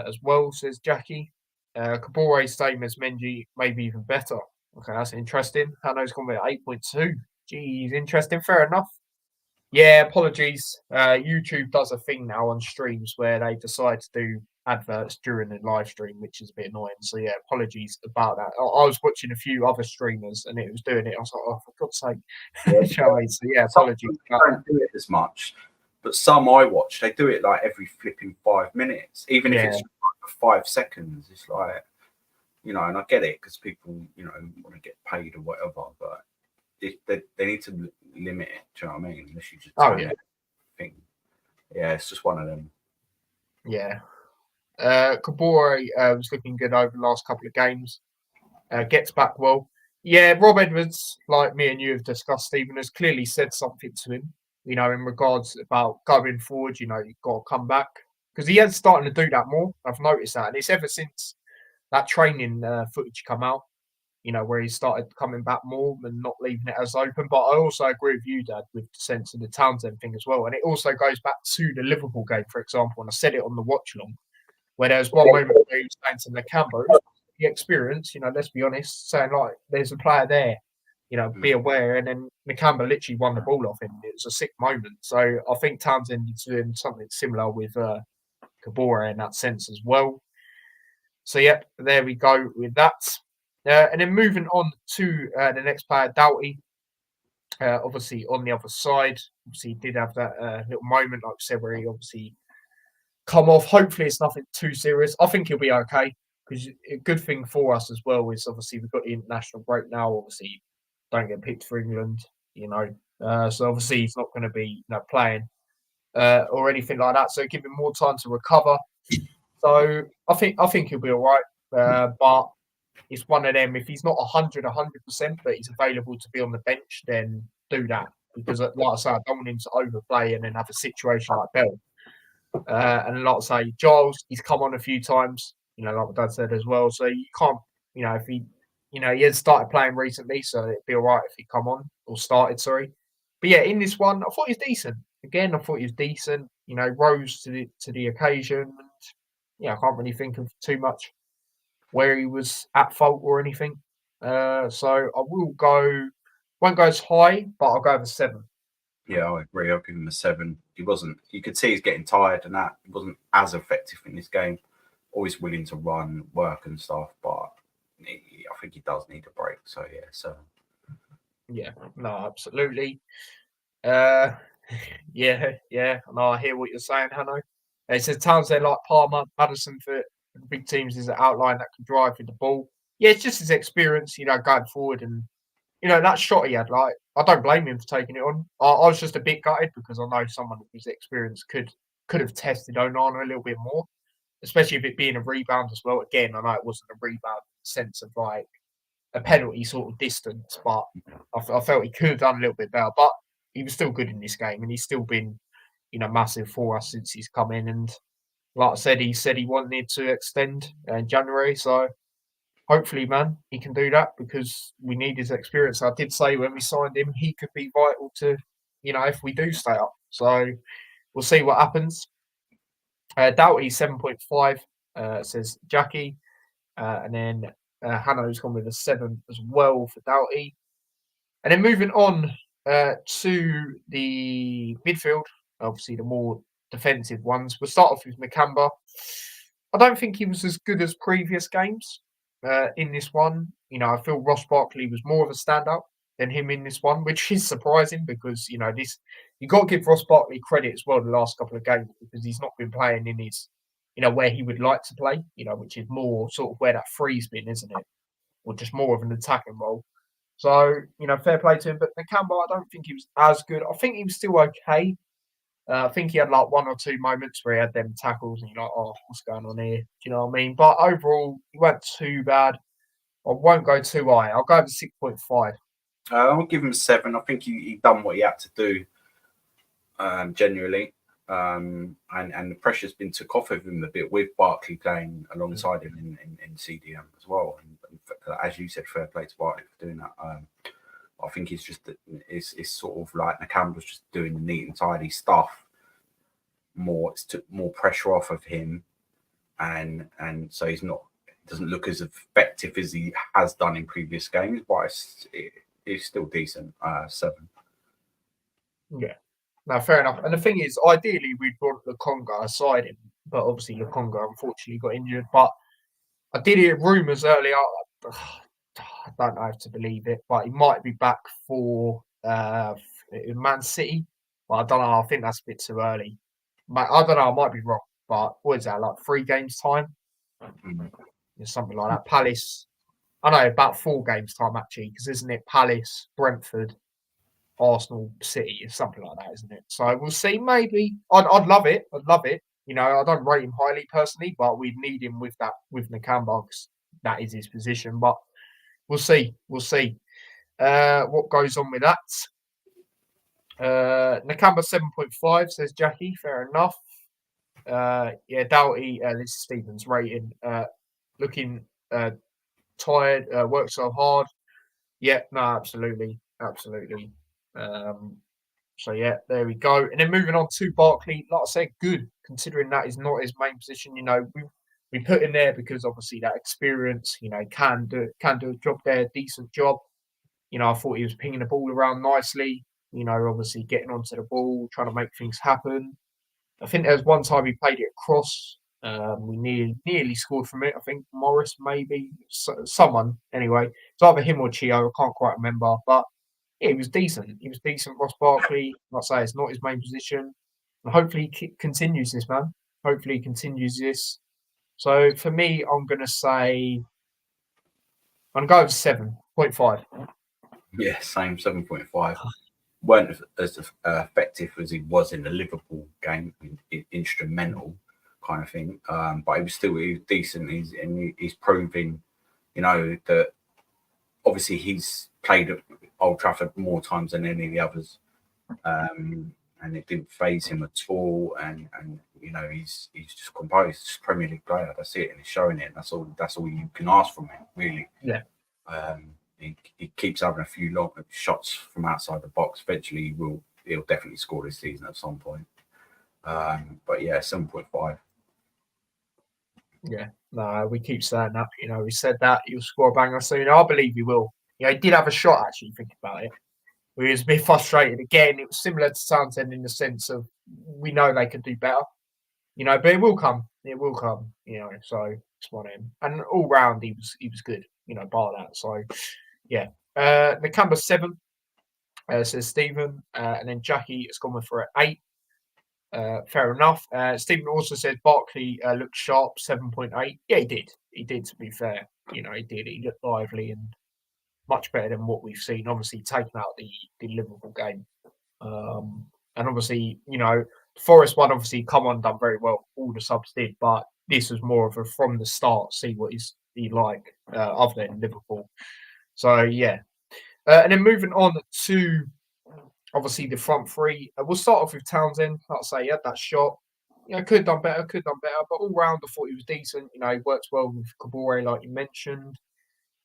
Speaker 1: as well, says Jackie. Kabore same as Menji, maybe even better. Okay, that's interesting. Hano's gone with 8.2. Geez, interesting. Fair enough. Yeah, apologies. YouTube does a thing now on streams where they decide to do adverts during the live stream, which is a bit annoying. So yeah, apologies about that. I was watching a few other streamers and it was doing it. I was like, oh, for God's sake.
Speaker 2: Yeah.
Speaker 1: So yeah,
Speaker 2: Some
Speaker 1: apologies
Speaker 2: people
Speaker 1: about
Speaker 2: don't do it as much, but some I watch, they do it like every flipping 5 minutes, even if
Speaker 1: Yeah.
Speaker 2: it's like 5 seconds. It's like, you know, and I get it because people, you know, want to get paid or whatever, but they need to limit it. Do you know what I mean? Unless you just turn
Speaker 1: Yeah.
Speaker 2: thing. Yeah, it's just one of them.
Speaker 1: Yeah. Kabore was looking good over the last couple of games. Gets back well. Yeah, Rob Edwards, like me and you have discussed, Stephen, has clearly said something to him, you know, in regards about going forward, you know, you've got to come back. Because he is starting to do that more. I've noticed that. And it's ever since that training footage come out, you know, where he started coming back more and not leaving it as open. But I also agree with you, Dad, with the sense of the Townsend thing as well. And it also goes back to the Liverpool game, for example. And I said it on the watch long, where there was one moment where he was saying to Nakamba, the experience, you know, let's be honest, saying like there's a player there, you know, be aware. And then Nakamba literally won the ball off him. It was a sick moment. So I think Townsend is doing something similar with Kabore in that sense as well. So yep, there we go with that. And then moving on to the next player, Doughty. Obviously on the other side, obviously he did have that little moment, like I said, where he obviously come off. Hopefully it's nothing too serious. I think he'll be okay because a good thing for us as well is obviously we've got the international break now. Obviously, don't get picked for England, you know. So obviously he's not going to be playing or anything like that. So give him more time to recover. So I think he'll be all right. But it's one of them. If he's not 100%, but he's available to be on the bench, then do that because, like I say, I don't want him to overplay and then have a situation like Bell. And like I say, Giles, he's come on a few times, you know, like my dad said as well. So you can't, you know, if he, you know, he has started playing recently, so it'd be all right if he come on or started, sorry. But yeah, in this one, I thought he was decent. Again, I thought he was decent, you know, rose to the occasion. And yeah, I can't really think of too much where he was at fault or anything. So I will go, won't go as high, but I'll go with a 7.
Speaker 2: Yeah, I agree. I'll give him a 7. He wasn't. You could see he's getting tired, and that he wasn't as effective in this game. Always willing to run, work, and stuff, but I think he does need a break. So yeah, 7.
Speaker 1: Yeah, no, absolutely. Uh, yeah. No, I hear what you're saying, Hanno. It says Townsend like Palmer, Madison for the big teams is an outline that can drive with the ball. Yeah, it's just his experience, you know, going forward, and you know that shot he had. Like, I don't blame him for taking it on. I was just a bit gutted because I know someone with his experience could have tested Onana a little bit more, especially if it being a rebound as well. Again, I know it wasn't a rebound sense of like a penalty sort of distance, but I felt he could have done a little bit better. But he was still good in this game, and he's still been, you know, massive for us since he's come in. And like I said he wanted to extend in January, so hopefully, man, he can do that because we need his experience. I did say when we signed him, he could be vital to, you know, if we do stay up. So we'll see what happens. Doughty 7.5 says Jackie, and then Hanno's gone with a 7 as well for Doughty. And then moving on to the midfield, obviously the more defensive ones. We'll start off with Nakamba. I don't think he was as good as previous games in this one. You know, I feel Ross Barkley was more of a standout than him in this one, which is surprising because, you know, this you got to give Ross Barkley credit as well the last couple of games because he's not been playing in his, you know, where he would like to play, you know, which is more sort of where that free's been, isn't it? Or just more of an attacking role. So, you know, fair play to him. But Nakamba, I don't think he was as good. I think he was still okay. I think he had like 1 or 2 moments where he had them tackles and you're like, oh, what's going on here? Do you know what I mean? But overall, he weren't too bad. I won't go too high. I'll go with 6.5.
Speaker 2: I'll give him a 7. I think he done what he had to do. Genuinely, and the pressure's been took off of him a bit with Barkley playing alongside him in CDM as well. And as you said, fair play to Barkley for doing that. I think it's sort of like Nakamba's just doing the neat and tidy stuff. It's took more pressure off of him, and so he's not doesn't look as effective as he has done in previous games, but it's still decent. 7.
Speaker 1: Yeah. No, fair enough. And the thing is, ideally, we'd want Lukonga aside him, but obviously Lukonga unfortunately got injured. But I did hear rumours earlier. I don't know if to believe it, but he might be back for Man City. But I don't know. I think that's a bit too early. I don't know. I might be wrong. But what is that, like 3 games time? Something like that. Palace. I know, about 4 games time, actually, because isn't it Palace, Brentford, Arsenal, City, or something like that, isn't it? So we'll see. Maybe I'd love it. I'd love it. You know, I don't rate him highly personally, but we'd need him with Nakamba because that is his position. But we'll see. We'll see what goes on with that. Nakamba 7.5 says Jackie. Fair enough. Yeah, Doughty. This is Stephen's rating. Looking tired. Worked so hard. Yeah, no, absolutely. So yeah, there we go. And then moving on to Barkley, like I said, good considering that is not his main position. You know, we put him there because obviously that experience, you know, can do a job there, decent job. You know, I thought he was pinging the ball around nicely. You know, obviously getting onto the ball, trying to make things happen. I think there was one time he played it across. We nearly scored from it. I think Morris, maybe someone. Anyway, it's either him or Chio. I can't quite remember, but yeah, he was decent. He was decent. Ross Barkley, like I say, it's not his main position. And hopefully he continues this, man. Hopefully he continues this. So for me, I'm going to say, I'm going to go with 7.5.
Speaker 2: Yeah, same 7.5. Weren't as effective as he was in the Liverpool game, instrumental kind of thing. But he was decent. He's proving, you know, that obviously he's played at Old Trafford more times than any of the others, and it didn't phase him at all. And you know he's just composed. He's a Premier League player. That's it, and he's showing it. That's all you can ask from him, really.
Speaker 1: Yeah.
Speaker 2: He keeps having a few long shots from outside the box. Eventually, he'll definitely score this season at some point. But yeah, 7.5.
Speaker 1: Yeah, no, we keep saying that. You know, we said that he'll score a banger soon. I believe he will. You know, he did have a shot, actually, thinking about it. We was a bit frustrated. Again, it was similar to Townsend in the sense of we know they could do better. You know, but it will come. It will come. You know, so it's one of him. And all round, he was good. You know, bar that. So yeah, Nakamba 7 says Stephen, and then Jackie has gone with for an 8. Fair enough. Stephen also says Barkley looked sharp, 7.8. Yeah, he did. He did. To be fair, you know, he did. He looked lively and much better than what we've seen. Obviously, taking out the Liverpool game. And obviously, you know, Forest one obviously come on done very well. All the subs did, but this was more of a from the start. See what he like other than Liverpool. So yeah, and then moving on to obviously the front 3. We'll start off with Townsend. Like I say, he had that shot. You know, could have done better, but all round I thought he was decent. You know, he works well with Kabore, like you mentioned,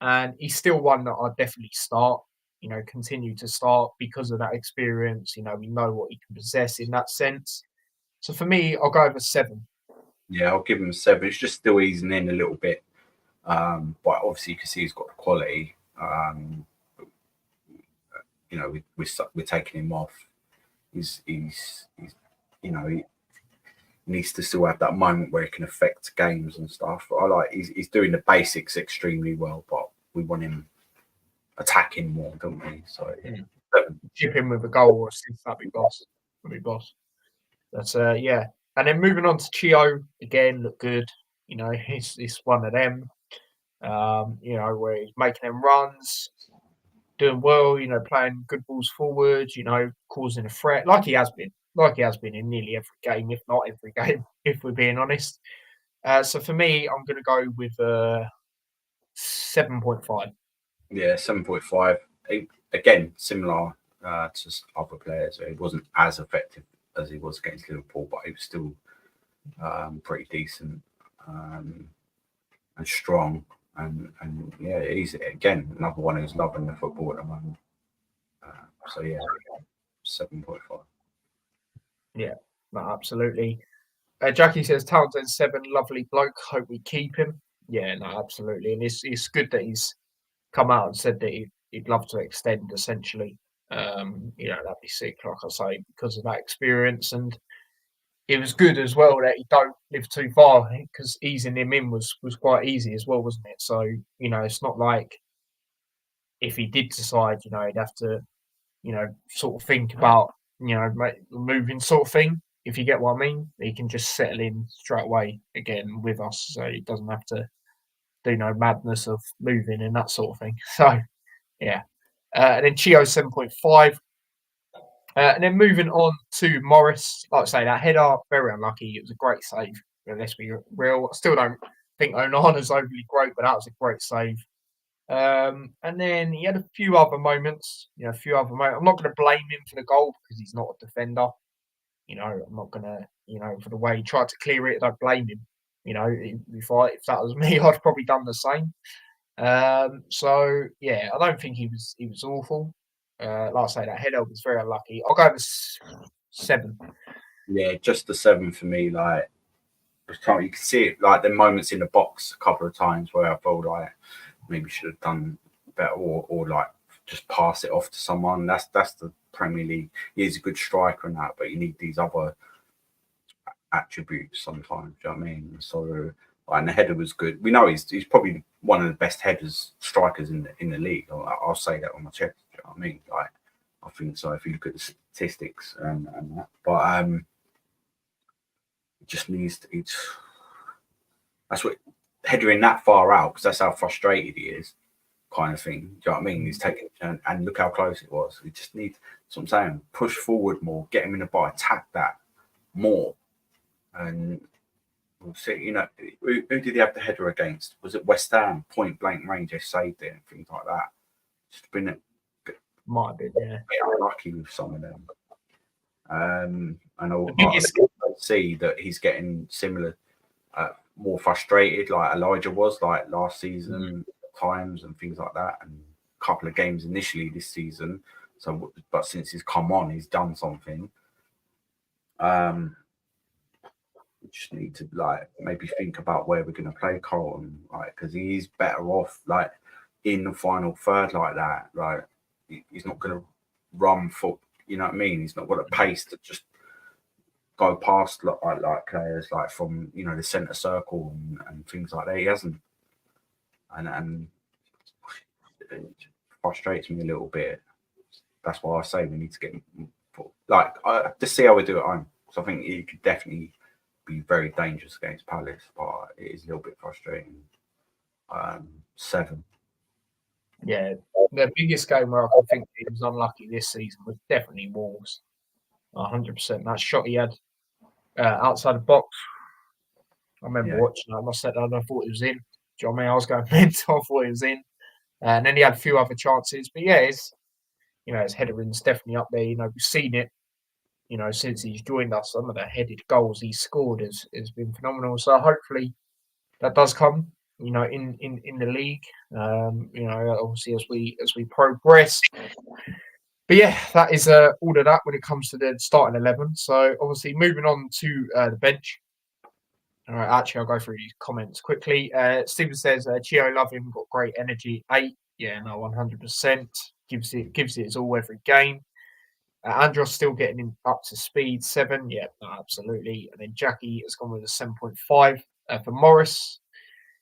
Speaker 1: and he's still one that I'd definitely start. You know, continue to start because of that experience. You know, we know what he can possess in that sense. So for me, I'll go over 7.
Speaker 2: Yeah, I'll give him a 7. It's just still easing in a little bit, but obviously you can see he's got the quality. You know, we're taking him off. He's you know he needs to still have that moment where he can affect games and stuff. He's doing the basics extremely well, but we want him attacking more, don't we? So yeah.
Speaker 1: Chip him with a goal or assist, that'd be boss. That's yeah. And then moving on to Chio, again, look good. You know, he's one of them. You know, where he's making them runs, doing well, you know, playing good balls forward, you know, causing a threat, like he has been in nearly every game, if not every game, if we're being honest. So for me, I'm going to go with 7.5.
Speaker 2: Yeah, 7.5. Again, similar to other players. It wasn't as effective as he was against Liverpool, but he was still pretty decent and strong. And yeah, he's again another one who's loving the football at the moment. So yeah, 7.5.
Speaker 1: Yeah, no, absolutely. Jackie says Townsend 7, lovely bloke. Hope we keep him. Yeah, no, absolutely. And it's good that he's come out and said that he'd love to extend. Essentially, that'd be sick. Like I say, because of that experience, and it was good as well that he don't live too far because easing him in was quite easy as well, wasn't it? So it's not like if he did decide, he'd have to sort of think about, moving sort of thing. If you get what I mean, he can just settle in straight away again with us, so he doesn't have to do no madness of moving and that sort of thing. So yeah, and then Chio 7.5, and then moving on to Morris. Like I say, that header very unlucky. It was a great save. Let's be real. I still don't think Onana's overly great, but that was a great save. And then he had a few other moments. I'm not going to blame him for the goal because he's not a defender. I'm not going to, for the way he tried to clear it, I don't blame him. If that was me, I'd probably done the same. So yeah, I don't think he was awful. Like I say, that header was very unlucky. I'll go with 7.
Speaker 2: Yeah, just the 7 for me. Like you can see it, like the moments in the box a couple of times where I felt like maybe should have done better, or like just pass it off to someone. That's the Premier League. He is a good striker and that, but you need these other attributes sometimes. Do you know what I mean? So, and the header was good. We know he's probably one of the best strikers in the league. I'll say that on my chest. Do you know what I mean? Like, I think so. If you look at the statistics and that, but it just needs to. That's what headering that far out, because that's how frustrated he is, kind of thing. Do you know what I mean? He's taking and look how close it was. We just need. That's what I'm saying. Push forward more. Get him in the bar. Attack that more. And we'll see. Who did he have the header against? Was it West Ham? Point blank range, they saved it and things like that. Just been a bit,
Speaker 1: might have been, yeah.
Speaker 2: Unlucky with some of them. And
Speaker 1: I
Speaker 2: see that he's getting similar, more frustrated, like Elijah was, like last season times and things like that, and a couple of games initially this season. So, but since he's come on, he's done something. We just need to maybe think about where we're going to play Carlton, because he's better off in the final third like that. He's not going to run for, you know what I mean? He's not got a pace to just go past like players from the centre circle and things like that. He hasn't, and it frustrates me a little bit. That's why I say we need to get just see how we do at home. So I think he could definitely be very dangerous against Palace, but it is a little bit frustrating. 7.
Speaker 1: Yeah, the biggest game where I can think he was unlucky this season was definitely Wolves. 100%. That shot he had outside the box. I remember watching that. I must have said, I thought it was in. Do you know what I mean? I was going mental. I thought it was in. And then he had a few other chances. But yeah, his headerin's definitely up there. We've seen it, since he's joined us. Some of the headed goals he's scored has been phenomenal. So hopefully that does come, in the league. Obviously as we progress. But yeah, that is all of that when it comes to the starting 11. So obviously moving on to the bench. All right, actually, I'll go through these comments quickly. Stephen says, Chio, love him, got great energy. 8, yeah, no, 100%. Gives it its all every game. Andros still getting him up to speed. 7, yeah, no, absolutely. And then Jackie has gone with a 7.5 for Morris.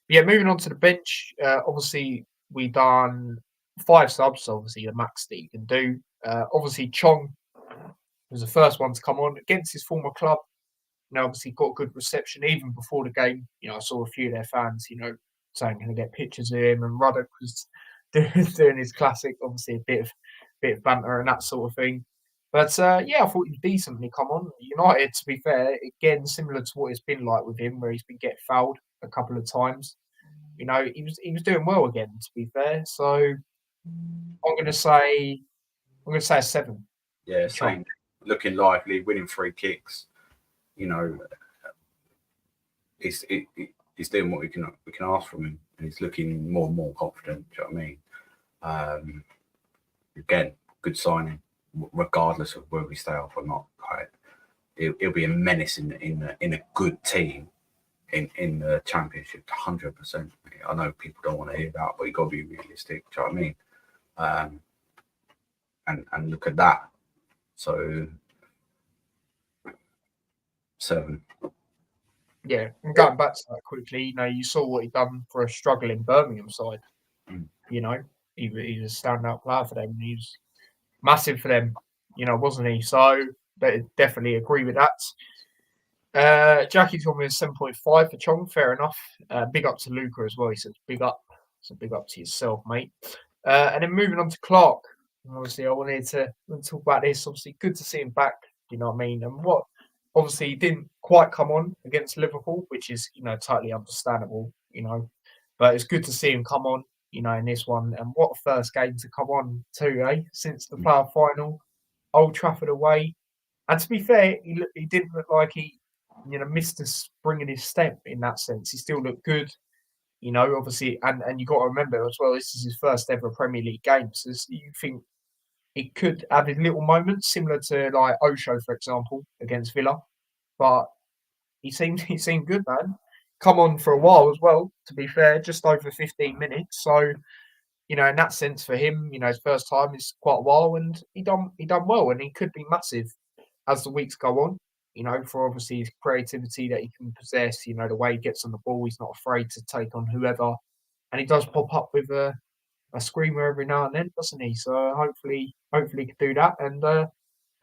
Speaker 1: But yeah, moving on to the bench. Obviously, we done 5 subs, obviously the max that you can do. Obviously, Chong was the first one to come on against his former club. Obviously got good reception even before the game. I saw a few of their fans, saying can I get pictures of him, and Ruddock was doing his classic, obviously a bit of banter and that sort of thing. But yeah, I thought he was decent when he come on. United, to be fair, again similar to what it's been like with him, where he's been getting fouled a couple of times. He was doing well again, to be fair. So I'm gonna say a 7.
Speaker 2: Yeah, same. looking lively, winning free kicks. You know, he's doing what we can ask from him, and he's looking more and more confident. Do you know what I mean? Again, good signing, regardless of whether we stay up or not. Right? It'll be a menace in a good team in the championship, 100%. I know people don't want to hear that, but you got to be realistic. Do you know what I mean? And look at that. So 7.
Speaker 1: Yeah, and going back to that quickly, you know, you saw what he'd done for a struggling Birmingham side. You know, he was a standout player for them. He was massive for them, you know, wasn't he? So they definitely agree with that. Jackie's got me a 7.5 for Chong. Fair enough. Big up to Luca as well. He says big up. So big up to yourself, mate. And then moving on to Clark. Obviously, I wanted to talk about this. Obviously, good to see him back. You know what I mean? And what obviously he didn't quite come on against Liverpool, which is, you know, totally understandable. You know, but it's good to see him come on. You know, in this one, and what a first game to come on too, eh? Since the playoff final, Old Trafford away. And to be fair, he didn't look like he, you know, missed a spring in his step in that sense. He still looked good, you know, obviously. And you got to remember as well, this is his first ever Premier League game. So you think he could have his little moments, similar to like Osho, for example, against Villa. But he seemed good, man. Come on for a while as well, to be fair, just over 15 minutes. So, you know, in that sense for him, you know, his first time is quite a while, and he done well, and he could be massive as the weeks go on. You know, for obviously his creativity that he can possess. You know, the way he gets on the ball, he's not afraid to take on whoever, and he does pop up with a screamer every now and then, doesn't he? So hopefully he can do that. And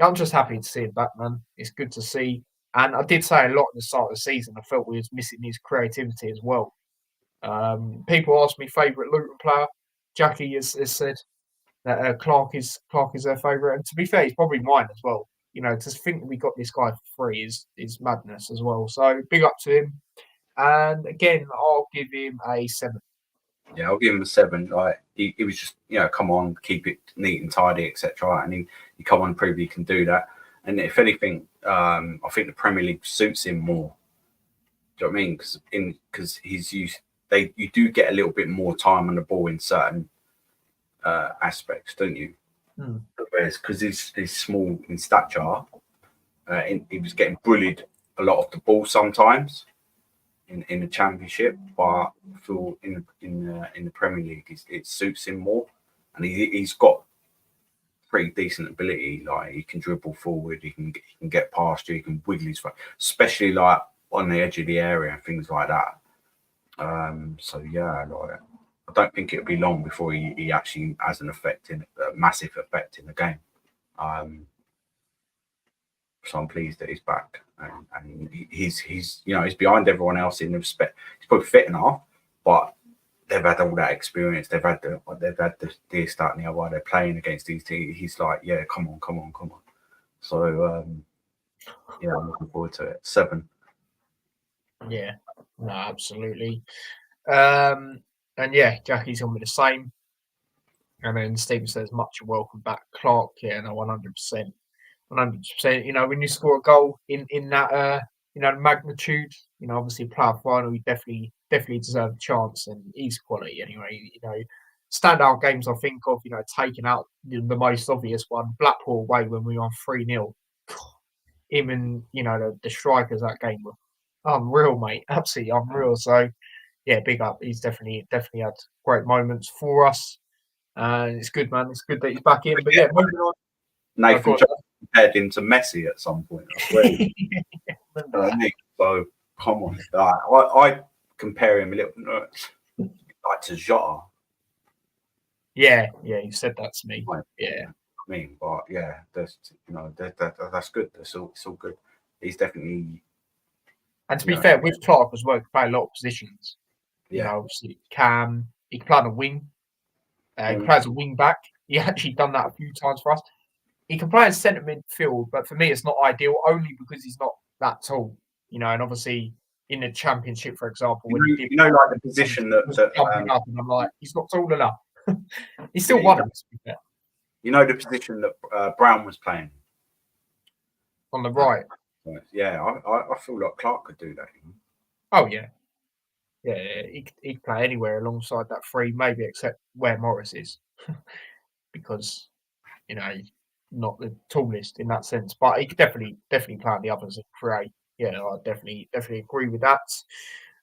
Speaker 1: I'm just happy to see him back, man. It's good to see. And I did say a lot at the start of the season. I felt we was missing his creativity as well. People ask me favourite Luton player. Jackie has said that Clark is their favourite, and to be fair, he's probably mine as well. You know, to think we got this guy for free is madness as well. So big up to him. And again, I'll give him a 7.
Speaker 2: Yeah, I'll give him a 7. Like he was just, you know, come on, keep it neat and tidy, etc. And he come on, prove he can do that. And if anything, I think the Premier League suits him more. Do you know what I mean? Because he's used. You do get a little bit more time on the ball in certain aspects, don't you? Whereas because he's small in stature, he was getting bullied a lot of the ball sometimes in the Championship, but I feel in the Premier League it suits him more, and he's got pretty decent ability. Like he can dribble forward, he can get past you, he can wiggle his foot, especially like on the edge of the area and things like that. So yeah, like, I don't think it'll be long before he actually has a massive effect in the game. So I'm pleased that he's back, and he's you know, he's behind everyone else in the respect. He's probably fit enough, but they've had all that experience. They've had this, that, and the other. They're playing against these teams. He's like, yeah, come on. So yeah, I'm looking forward to it. 7.
Speaker 1: Yeah, no, absolutely. And yeah, Jackie's on with the same. And then Stephen says, much welcome back, Clark. Yeah, no, 100%. 100%. You know, when you score a goal in that you know, magnitude, you know, obviously playoff final, you definitely deserve a chance, and he's quality anyway. You know, standout games I think of, you know, taking out the most obvious one, Blackpool away when we won 3-0. Him and, you know, the strikers that game were unreal, mate. Absolutely unreal. So yeah, big up. He's definitely had great moments for us. And it's good, man. It's good that he's back in. But yeah, moving on.
Speaker 2: Nathan Jones compared him to Messi at some point. I swear. So come on, I compare him a little like to Jota.
Speaker 1: Yeah, you said that to me. Yeah,
Speaker 2: I mean, but yeah, that's good. It's all good. He's definitely.
Speaker 1: And to be fair, with Clark as well, he can play a lot of positions.
Speaker 2: Yeah.
Speaker 1: You know, obviously he can play on a wing. He can play as a wing back. He actually done that a few times for us. He can play as centre midfield, but for me, it's not ideal only because he's not that tall. You know, and obviously in the Championship, for example, when
Speaker 2: you know, like the position that
Speaker 1: jumping up, and I'm like, he's not tall enough. He still won it.
Speaker 2: You know the position that Brown was playing.
Speaker 1: on the right.
Speaker 2: Yeah, I feel like Clark could do that.
Speaker 1: Oh yeah, yeah. He could play anywhere alongside that three, maybe except where Morris is, because he's not the tallest in that sense, but he could definitely play on the others at 3A. Yeah, I definitely agree with that.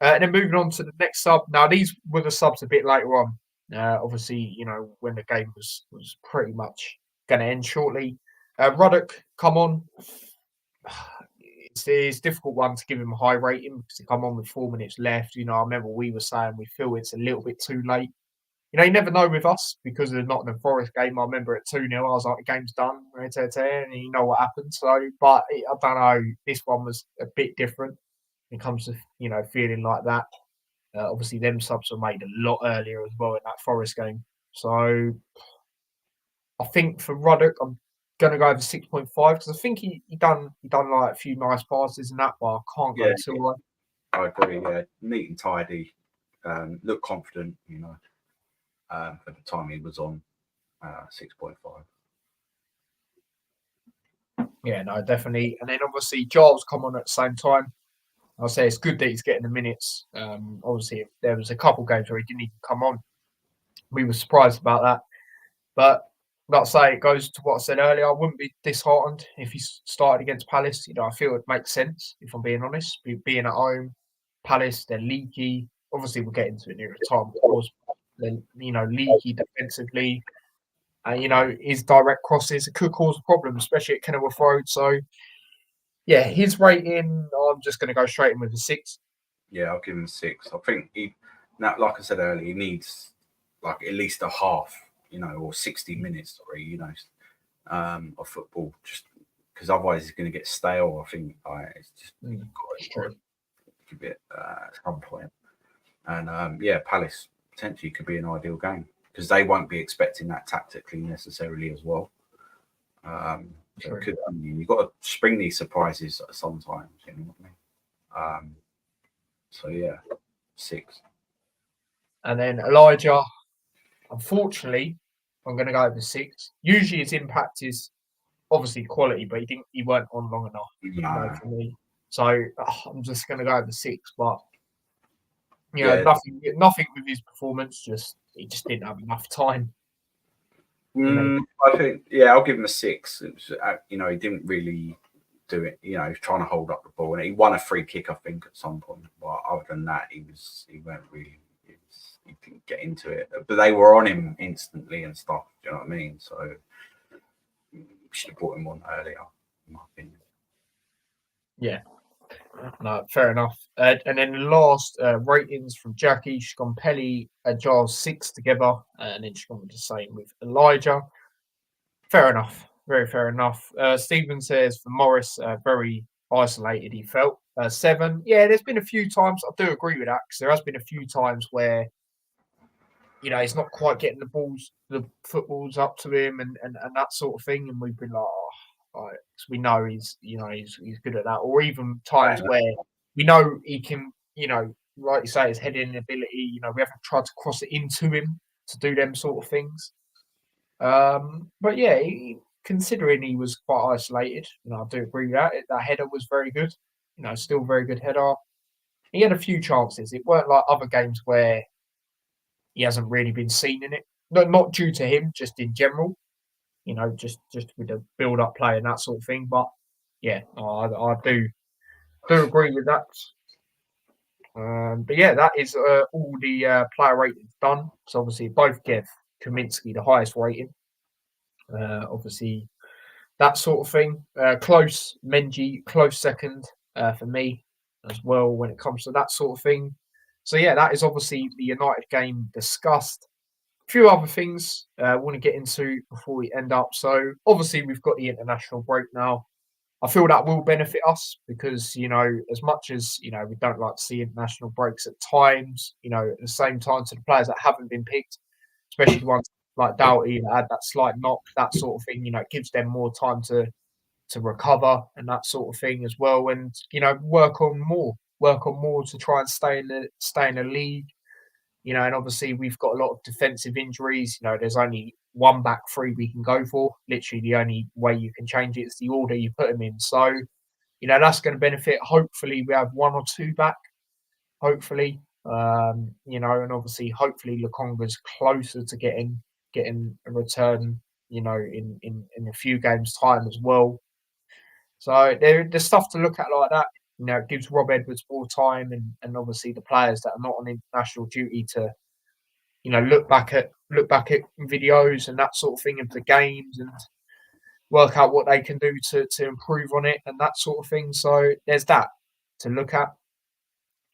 Speaker 1: And then moving on to the next sub. Now these were the subs a bit later on. Obviously, when the game was pretty much going to end shortly. Ruddock come on. It's a difficult one to give him a high rating because he come on with 4 minutes left. I remember we were saying we feel it's a little bit too late. You never know with us because of the Nottingham Forest game. I remember at 2-0, I was like, the game's done, and you know what happened. So, but I don't know, this one was a bit different when it comes to, feeling like that. Obviously, them subs were made a lot earlier as well in that Forest game. So, I think for Ruddock, I'm going to go over 6.5 because I think he done like a few nice passes and that, but I can't go
Speaker 2: Yeah,
Speaker 1: too high.
Speaker 2: I agree. Yeah, neat and tidy. Looked confident. At the time he was on 6.5.
Speaker 1: Yeah, no, definitely. And then obviously Giles come on at the same time. I'll say it's good that he's getting the minutes. Obviously, there was a couple games where he didn't even come on. We were surprised about that. But like I say, it goes to what I said earlier. I wouldn't be disheartened if he started against Palace. I feel it makes sense, if I'm being honest. Being at home, Palace, they're leaky. Obviously, we'll get into it near the time, of course. They're, leaky defensively. His direct crosses could cause a problem, especially at Kenilworth Road. So, yeah, his rating, I'm just going to go straight in with a 6.
Speaker 2: Yeah, I'll give him a 6. I think now, like I said earlier, he needs like at least a half, or 60 minutes, of football, just because otherwise he's going to get stale. I think it's just got to give it at some point. And Palace potentially could be an ideal game because they won't be expecting that tactically necessarily as well. So it could, you've got to spring these surprises sometimes. You know what I mean? So yeah, 6.
Speaker 1: And then Elijah, unfortunately, I'm going to go over 6. Usually his impact is obviously quality, but he weren't on long enough, for me. So I'm just going to go over 6. But nothing with his performance. He just didn't have enough time.
Speaker 2: I think I'll give him a 6. It was, he didn't really do it. He was trying to hold up the ball, and he won a free kick, I think, at some point. But other than that, he weren't really. He didn't get into it. But they were on him instantly and stuff. Do you know what I mean? So we should have brought him on earlier, in my opinion.
Speaker 1: Yeah. No, fair enough. And then last ratings from Jackie, she's gone Pelly and Giles 6 together, and then she's gone with the same with Elijah. Fair enough. Very fair enough. Stephen says for Morris, very isolated he felt. 7. Yeah, there's been a few times, I do agree with that, because there has been a few times where, he's not quite getting the footballs up to him and that sort of thing. And we've been like, cause we know he's good at that. Or even times where we know he can, like you say, his heading ability, we haven't tried to cross it into him to do them sort of things. But yeah, considering he was quite isolated, I do agree with that. That header was very good. Still very good header. He had a few chances. It weren't like other games where he hasn't really been seen in it. Not due to him, just in general. Just with the build-up play and that sort of thing. But yeah, I do agree with that. But yeah, that is all the player ratings done. So obviously both give Kaminsky the highest rating. Obviously that sort of thing. Close Menji, close second for me as well when it comes to that sort of thing. So yeah, that is obviously the United game discussed. A few other things I want to get into before we end up. So obviously we've got the international break now. I feel that will benefit us because, as much as, we don't like to see international breaks at times, at the same time to the players that haven't been picked, especially the ones like Doughty that had that slight knock, that sort of thing, it gives them more time to recover and that sort of thing as well. And, work on more to try and stay in the league. and obviously we've got a lot of defensive injuries. There's only one back three we can go for. Literally, the only way you can change it is the order you put them in. So, that's going to benefit. Hopefully, we have one or two back. Hopefully, and obviously, hopefully, Lukonga's closer to getting a return. In a few games' time as well. So there's stuff to look at like that. It gives Rob Edwards more time, and obviously the players that are not on international duty to, look back at videos and that sort of thing of the games and work out what they can do to improve on it and that sort of thing. So there's that to look at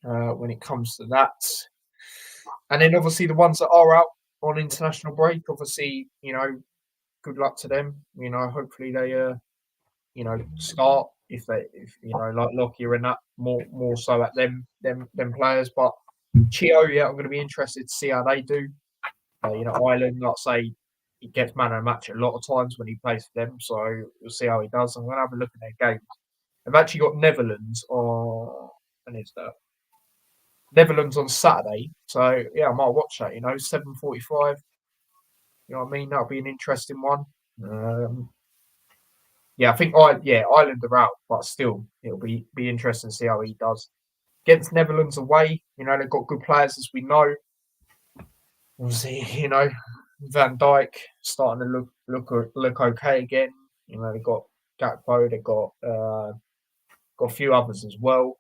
Speaker 1: when it comes to that. And then obviously the ones that are out on international break, obviously, good luck to them. Hopefully they start if like Lockyer and that more so at them players. But Chio, I'm going to be interested to see how they do. Ireland, like I say, he gets man of the match a lot of times when he plays for them, so we'll see how he does. I'm going to have a look at their games. They've actually got Netherlands on, when is that? Netherlands on Saturday, so yeah, I might watch that. 7:45. You know what I mean? That'll be an interesting one. Yeah, I think Ireland are out, but still, it'll be interesting to see how he does. Against Netherlands away, they've got good players as we know. Obviously, Van Dijk starting to look okay again. They've got Gakpo, they've got a few others as well.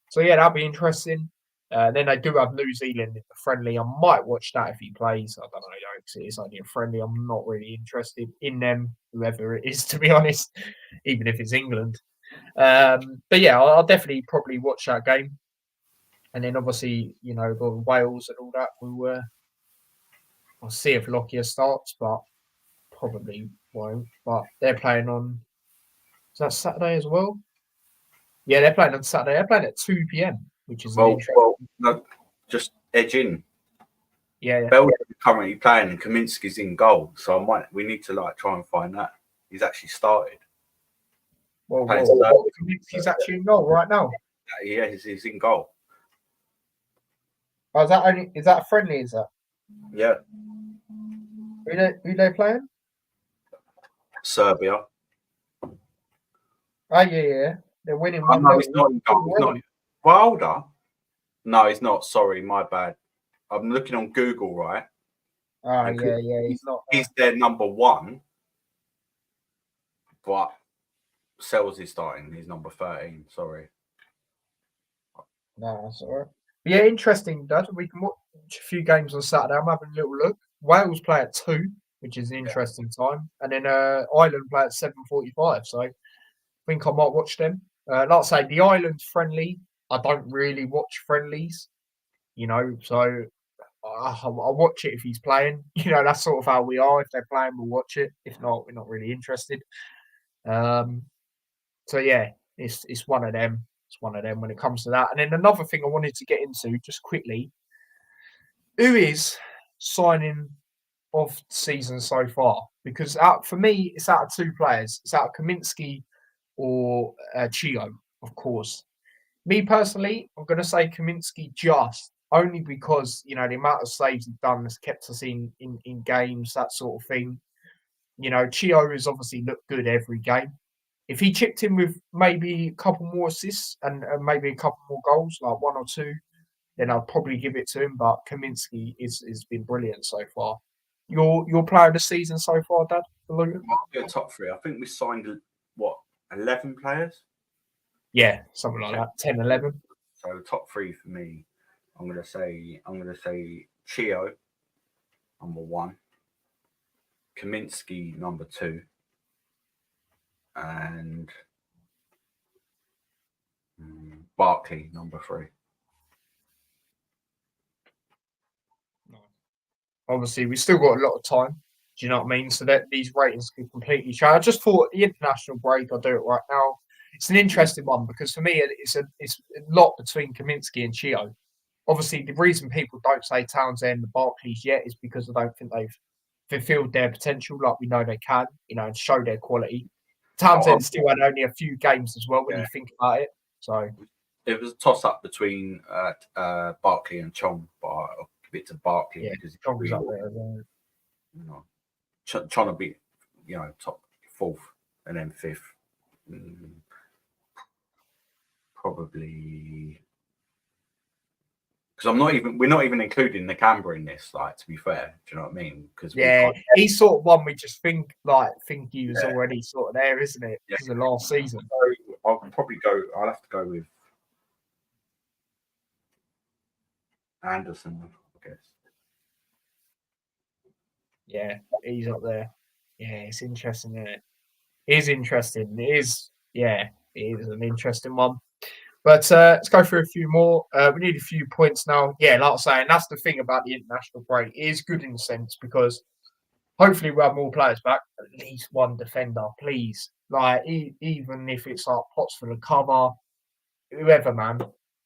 Speaker 1: So yeah, that'll be interesting. Then they do have New Zealand in the friendly. I might watch that if he plays. I don't know, because it's only a friendly. I'm not really interested in them, whoever it is, to be honest, even if it's England. But yeah, I'll definitely probably watch that game. And then obviously, the Wales and all that, I'll see if Lockyer starts, but probably won't. But they're playing on, is that Saturday as well? Yeah, they're playing on Saturday. They're playing at 2 p.m, which is interesting.
Speaker 2: No, just edge in.
Speaker 1: Yeah.
Speaker 2: Belgium currently playing and Kaminsky's in goal, so we need to try and find that. He's actually started.
Speaker 1: Well, Kaminsky's actually in goal right now.
Speaker 2: Yeah, he's in goal.
Speaker 1: Oh, is that a friendly? Is that?
Speaker 2: Yeah.
Speaker 1: Who they playing?
Speaker 2: Serbia.
Speaker 1: Oh yeah. They're winning.
Speaker 2: No, he's not in goal. He's not. Wilder? No, he's not. Sorry, my bad. I'm looking on Google, right?
Speaker 1: Oh, yeah. He's not.
Speaker 2: He's their number one, but Sells is starting. He's number 13. Sorry.
Speaker 1: No, that's all right. But yeah, interesting, Dad. We can watch a few games on Saturday. I'm having a little look. Wales play at 2, which is an interesting time. And then Ireland play at 7:45. So I think I might watch them. Like I say, the Ireland friendly, I don't really watch friendlies, so I'll watch it if he's playing. That's sort of how we are. If they're playing, we'll watch it. If not, we're not really interested. So yeah, it's one of them. It's one of them when it comes to that. And then another thing I wanted to get into just quickly: who is signing of the season so far? Because for me, it's out of 2 players. It's out of Kaminsky or Chio, of course. Me personally, I'm going to say Kaminsky just only because the amount of saves he's done has kept us in games, that sort of thing. Chio has obviously looked good every game. If he chipped in with maybe a couple more assists and maybe a couple more goals, like 1 or 2, then I'll probably give it to him. But Kaminsky has been brilliant so far. Your player of the season so far, Dad?
Speaker 2: I'll go top 3. I think we signed 11 players.
Speaker 1: Yeah, something like that. 10, 11.
Speaker 2: So top 3 for me. I'm gonna say Chio, number 1. Kaminsky, number 2. And Barkley, number 3.
Speaker 1: Obviously, we've still got a lot of time. Do you know what I mean? So that these ratings could completely change. I just thought the international break, I'll do it right now. It's an interesting one because for me, it's a lot between Kaminsky and Chio. Obviously, the reason people don't say Townsend and Barclays yet is because I don't think they've fulfilled their potential like we know they can, and show their quality. Townsend still had only a few games as well when you think about it. So
Speaker 2: it was a toss-up between Barkley and Chong, but it to Barkley because he's
Speaker 1: Chong's
Speaker 2: really,
Speaker 1: up there.
Speaker 2: you know, trying to be, top fourth and then fifth. Probably because we're not even including the Canberra in this. Like, to be fair, do you know what I mean? Because
Speaker 1: he's sort of one we just think he was already sort of there, isn't it? Because of last season.
Speaker 2: So I'll probably go. I'll have to go with Anderson, I guess.
Speaker 1: Yeah, he's up there. Yeah, it's interesting, isn't it? It is interesting. It is an interesting one. But let's go through a few more. We need a few points now. Yeah, like I was saying, that's the thing about the international break. It is good in a sense because hopefully we'll have more players back. At least one defender, please. Like, even if it's like Potts for the cover, whoever, man.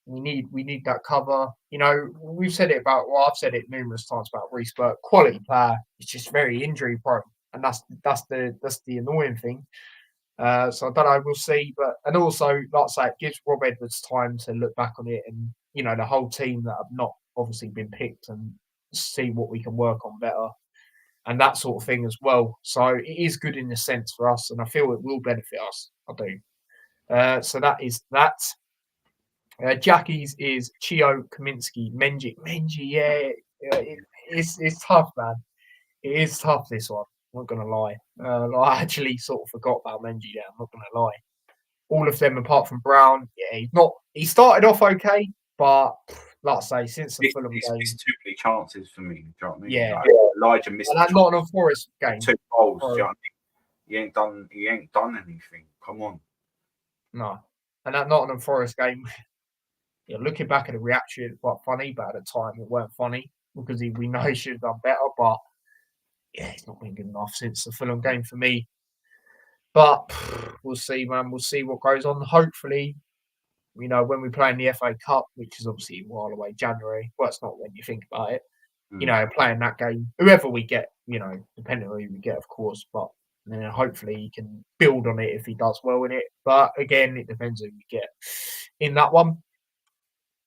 Speaker 1: We need that cover. We've said it I've said it numerous times about Reece Burke. Quality player. It's just very injury prone. And that's the annoying thing. So I don't know, we'll see. And also, like I say, it gives Rob Edwards time to look back on it and, the whole team that have not obviously been picked and see what we can work on better and that sort of thing as well. So it is good in a sense for us, and I feel it will benefit us. I do. So that is that. Jackie's is Chio, Kaminsky, Menji. It's tough, man. It is tough, this one. I'm not going to lie. I actually sort of forgot about Menji there. I'm not going to lie. All of them, apart from Brown, he started off okay, but like I say, since the Fulham game.
Speaker 2: It's too many chances for me. Do you know what I mean?
Speaker 1: Yeah.
Speaker 2: Elijah missed
Speaker 1: that Nottingham Forest game.
Speaker 2: 2 goals. Do you know what I mean? He ain't done anything. Come on.
Speaker 1: No. And that Nottingham Forest game, looking back at the reaction, it's quite funny, but at the time it weren't funny because we know he should have done better, but it's not been good enough since the Fulham game for me. But we'll see, man. We'll see what goes on. Hopefully, when we play in the FA Cup, which is obviously a while away, January. Well, it's not when you think about it. Playing that game, whoever we get, depending on who we get, of course. But hopefully he can build on it if he does well in it. But again, it depends who we get in that one.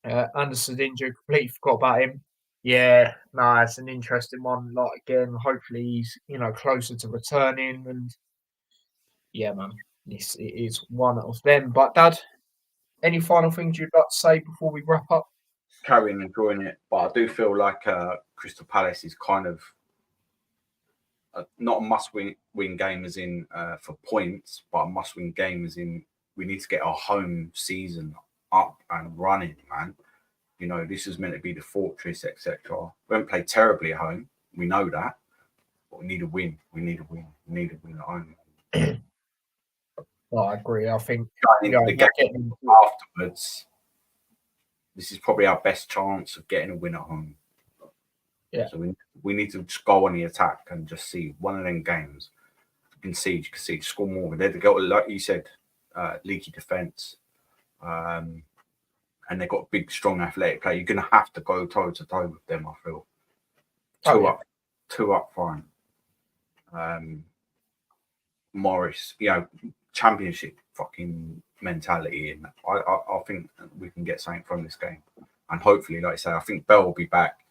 Speaker 1: Anderson's injured. Completely forgot about him. Yeah, it's an interesting one. Like, again, hopefully he's closer to returning, and yeah, man, it is one of them. But Dad, any final things you'd like to say before we wrap up?
Speaker 2: Carrying and enjoying it, but I do feel like Crystal Palace is kind of not a must-win game as in for points, but a must-win game as in we need to get our home season up and running, man. This is meant to be the fortress, etc. We haven't played terribly at home. We know that. But we need a win. We need a win at home.
Speaker 1: Well, I agree. I think
Speaker 2: the game afterwards, this is probably our best chance of getting a win at home.
Speaker 1: Yeah.
Speaker 2: So we need to just go on the attack and just see one of them games. Concede, score more. They've got, like you said, leaky defence. And they've got big, strong, athletic play. You're going to have to go toe-to-toe with them, I feel. Two up front. Morris, championship fucking mentality. And I think we can get something from this game. And hopefully, like I say, I think Bell will be back.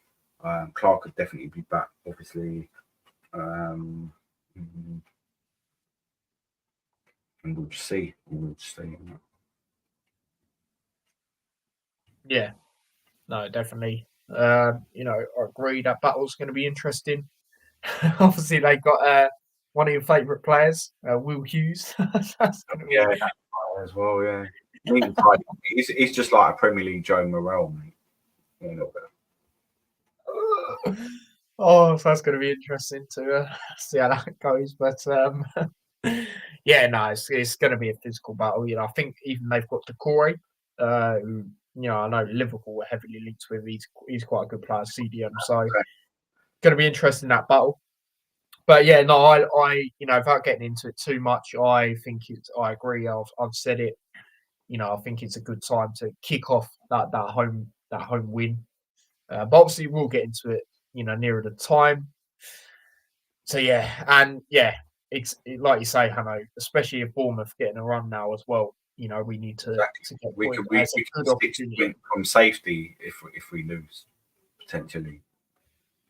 Speaker 2: Clark could definitely be back, obviously. And we'll just see.
Speaker 1: Yeah, no, definitely. I agree that battle's going to be interesting. Obviously, they got one of your favourite players, Will Hughes.
Speaker 2: That's as well. Yeah, he's just like a Premier League Joe Morrell, mate.
Speaker 1: So that's going to be interesting to see how that goes. But it's going to be a physical battle. I think even they've got Decore, who I know Liverpool were heavily linked with. He's quite a good player, CDM. So going to be interesting, that battle. But yeah, no, I without getting into it too much, I agree. I've said it. I think it's a good time to kick off that home win. But obviously we'll get into it, nearer the time. So it's like you say, Hanno, especially if Bournemouth getting a run now as well. We need to get
Speaker 2: we could win from safety if we lose potentially.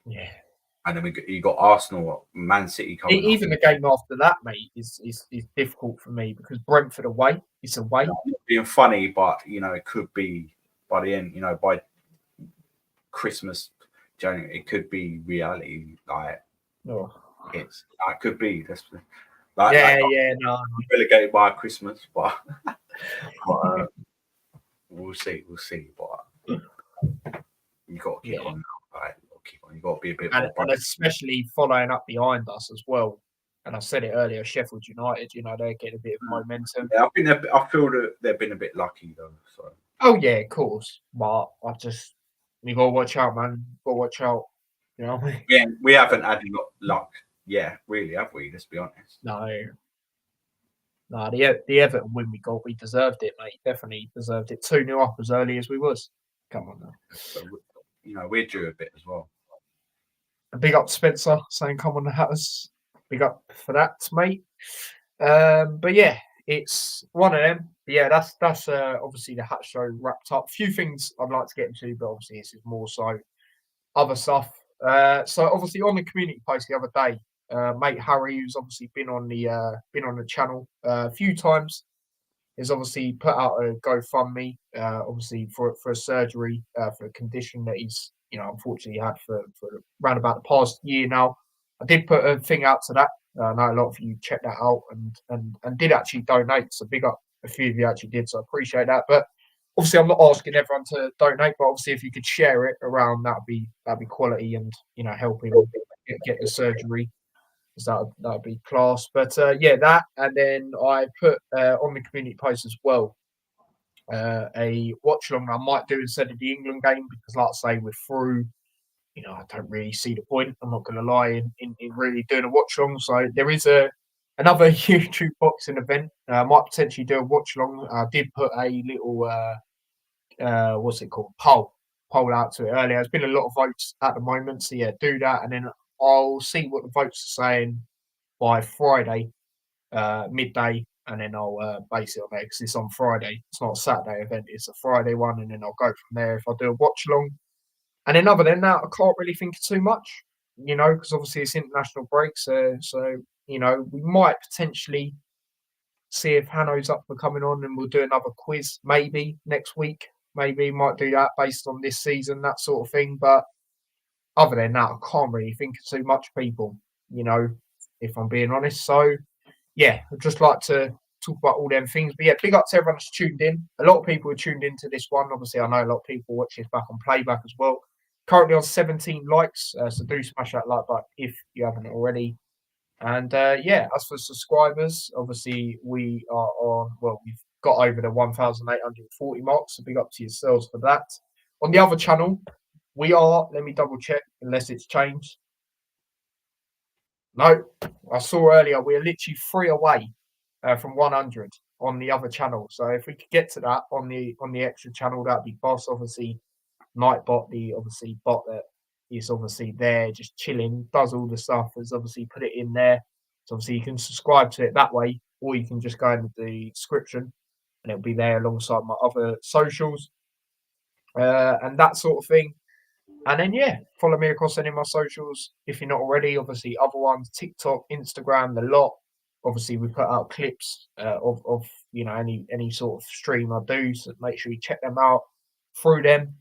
Speaker 1: Yeah.
Speaker 2: And then you got Arsenal, Man City coming up.
Speaker 1: Even the game after that, mate, is difficult for me because Brentford away, it's away.
Speaker 2: Being funny, but it could be by the end, by Christmas, January, it could be reality. Like
Speaker 1: Oh.
Speaker 2: it could be.
Speaker 1: No.
Speaker 2: Relegated by Christmas, but, we'll see. But you got to keep on. Right? You got to be a bit more.
Speaker 1: And especially following up behind us as well. And I said it earlier, Sheffield United, they're getting a bit of momentum.
Speaker 2: Yeah, I feel that they've been a bit lucky though. So.
Speaker 1: Oh yeah, of course. But you gotta watch out, man. Gotta watch out. You know what I mean?
Speaker 2: Yeah, we haven't had luck. Yeah, really, have we? Let's be honest.
Speaker 1: No, the Everton win we got, we deserved it, mate. Definitely deserved it. 2-0 up as early as we was. Come on now.
Speaker 2: So, we're due a bit as well.
Speaker 1: A big up Spencer saying, "Come on the Hatters." Big up for that, mate. But yeah, it's one of them. But yeah, that's obviously the Hat Show wrapped up. Few things I'd like to get into, but obviously this is more so other stuff. So obviously on the community post the other day, mate Harry, who's obviously been on the channel a few times, has obviously put out a GoFundMe, obviously for a surgery for a condition that he's unfortunately had for around about the past year now. I did put a thing out to that. I know a lot of you checked that out and did actually donate. So big up a few of you actually did. So I appreciate that. But obviously, I'm not asking everyone to donate. But obviously, if you could share it around, that'd be quality and help him get the surgery. So that'd be class. But yeah, that, and then I put on the community post as well a watch along I might do instead of the England game because, like I say, we're through. I don't really see the point. I'm not going to lie in really doing a watch along. So there is another YouTube boxing event. I might potentially do a watch along. I did put a little what's it called poll out to it earlier. There's been a lot of votes at the moment. So yeah, do that, and then I'll see what the votes are saying by Friday midday, and then I'll base it on there because it's on Friday. It's not a Saturday event; it's a Friday one, and then I'll go from there if I do a watch along. And then other than that, I can't really think of too much, because obviously it's international breaks. So we might potentially see if Hanno's up for coming on, and we'll do another quiz maybe next week. Maybe might do that based on this season, that sort of thing. But other than that, I can't really think of too much, people, if I'm being honest. So yeah, I'd just like to talk about all them things. But yeah, big up to everyone that's tuned in. A lot of people are tuned into this one. Obviously, I know a lot of people watch this back on playback as well. Currently on 17 likes, so do smash that like button if you haven't already. And yeah, as for subscribers, obviously we are on, well, we've got over the 1,840 mark, so big up to yourselves for that. On the other channel, we are, let me double check, unless it's changed. No, I saw earlier, we're literally 3 away from 100 on the other channel. So if we could get to that on the extra channel, that'd be boss. Obviously, Nightbot, the obviously bot that is obviously there, just chilling, does all the stuff, has obviously put it in there. So obviously you can subscribe to it that way, or you can just go into the description and it'll be there alongside my other socials and that sort of thing. And then yeah, follow me across any of my socials if you're not already. Obviously, other ones, TikTok, Instagram, the lot. Obviously, we put out clips of any sort of stream I do, so make sure you check them out through them.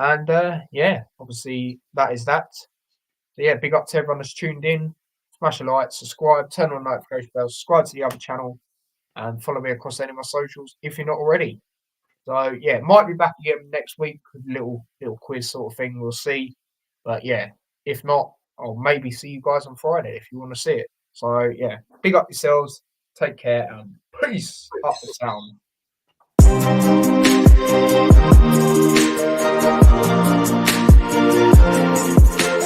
Speaker 1: And yeah, obviously that is that. So yeah, big up to everyone that's tuned in. Smash a like, subscribe, turn on notification bell, subscribe to the other channel, and follow me across any of my socials if you're not already. So yeah, might be back again next week with a little quiz sort of thing. We'll see. But yeah, if not, I'll maybe see you guys on Friday if you want to see it. So yeah, big up yourselves, take care, and peace up the town.